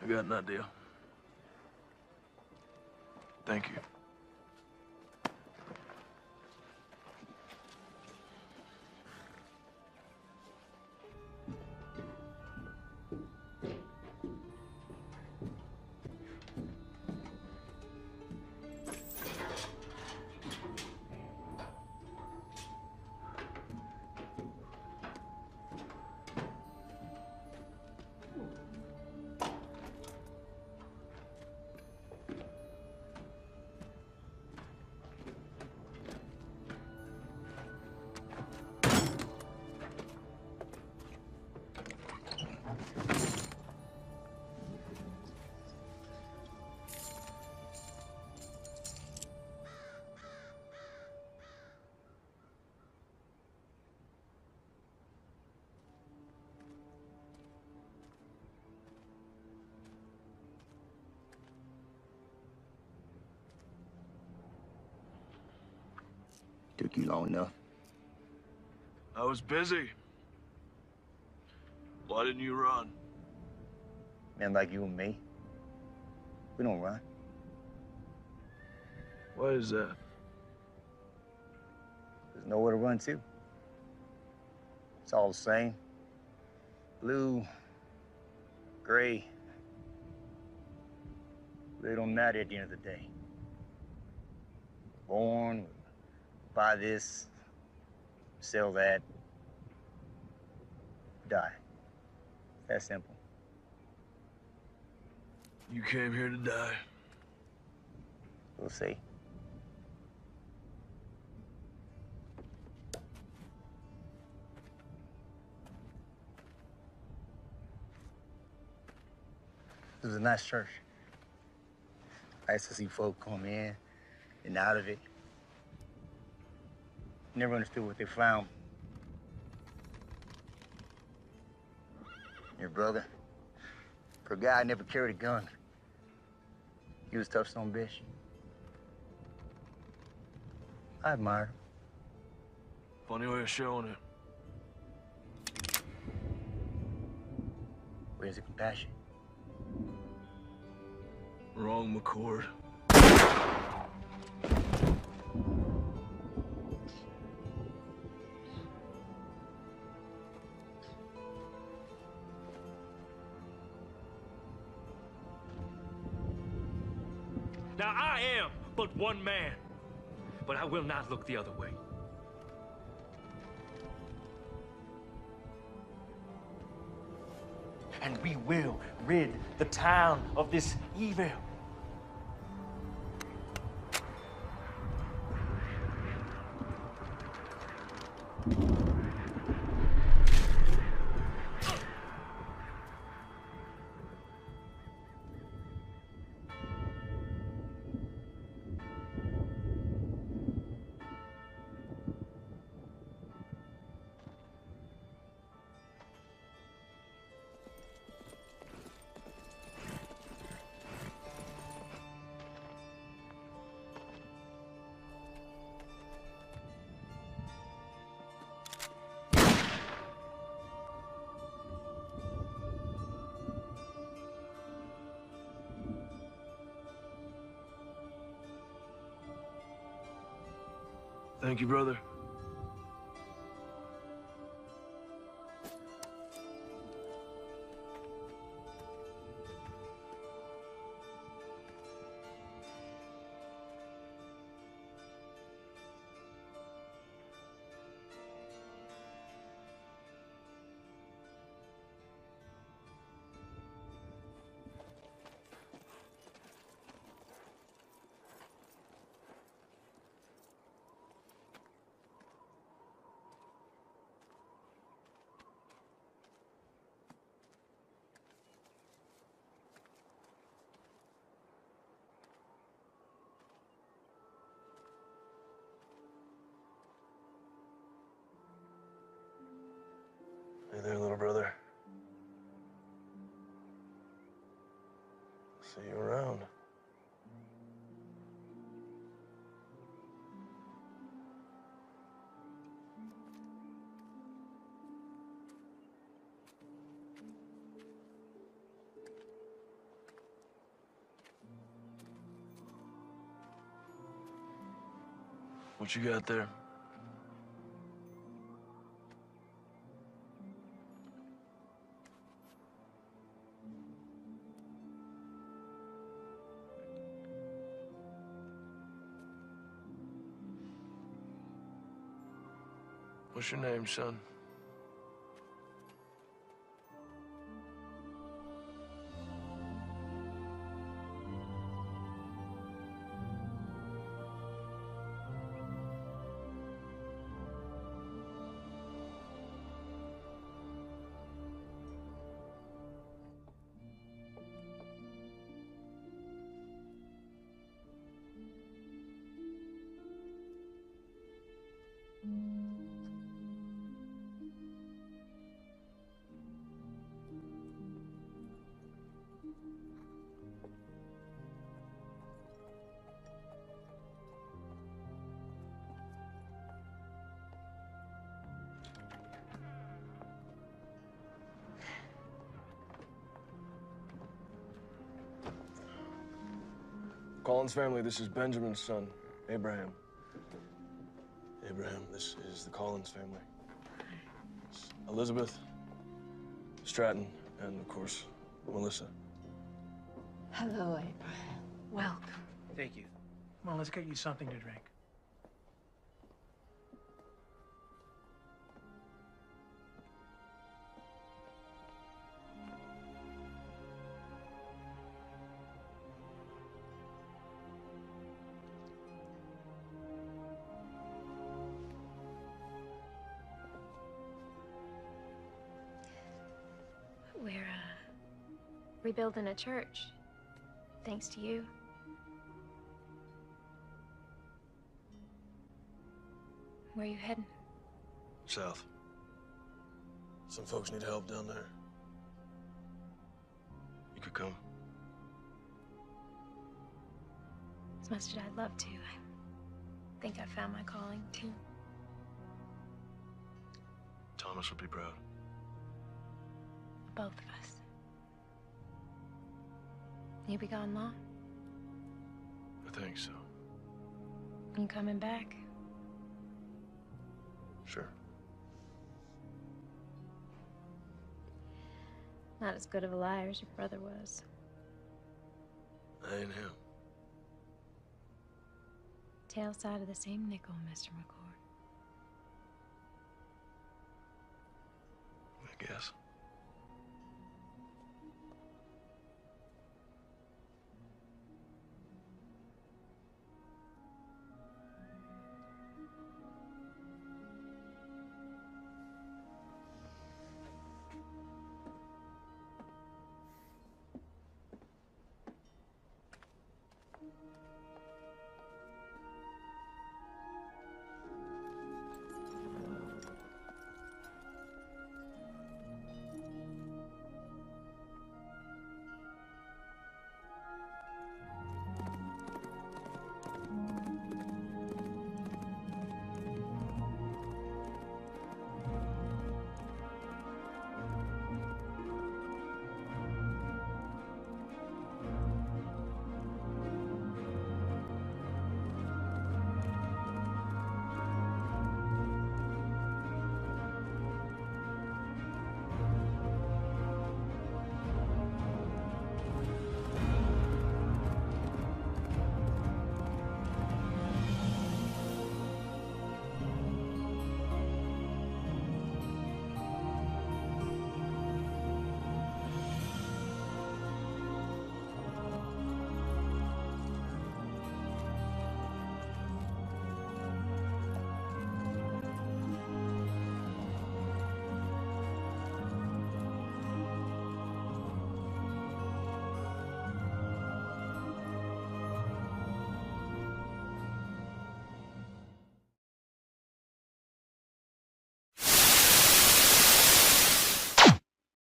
I got an idea. Thank you. Took you long enough. I was busy. Why didn't you run? Men like you and me, we don't run. Why is that? There's nowhere to run to. It's all the same. Blue, gray. They don't matter at the end of the day. Born, buy this, sell that, die. That simple. You came here to die. We'll see. It was a nice church. Nice to see folk come in and out of it. Never understood what they found. Your brother, for a guy who never carried a gun, he was a tough son of a bitch. I admired him. Funny way of showing it. Where's the compassion? Wrong, McCord. Now I am but one man, but I will not look the other way. and we will rid the town of this evil. Thank you, brother. Hey there, little brother. See you around. What you got there? What's your name, son? Collins family, this is Benjamin's son, Abraham. Abraham, this is the Collins family. It's Elizabeth, Stratton, and of course, Melissa. Hello, Abraham. Welcome. Thank you. Come on, let's get you something to drink. We're, rebuilding a church, thanks to you. Where are you heading? South. Some folks need help down there. You could come. As much as I'd love to, I think I found my calling, too. Thomas would be proud. Both of us. You be gone long? I think so. You coming back? Sure. Not as good of a liar as your brother was. I ain't him. Tail side of the same nickel, Mr. McCord. I guess.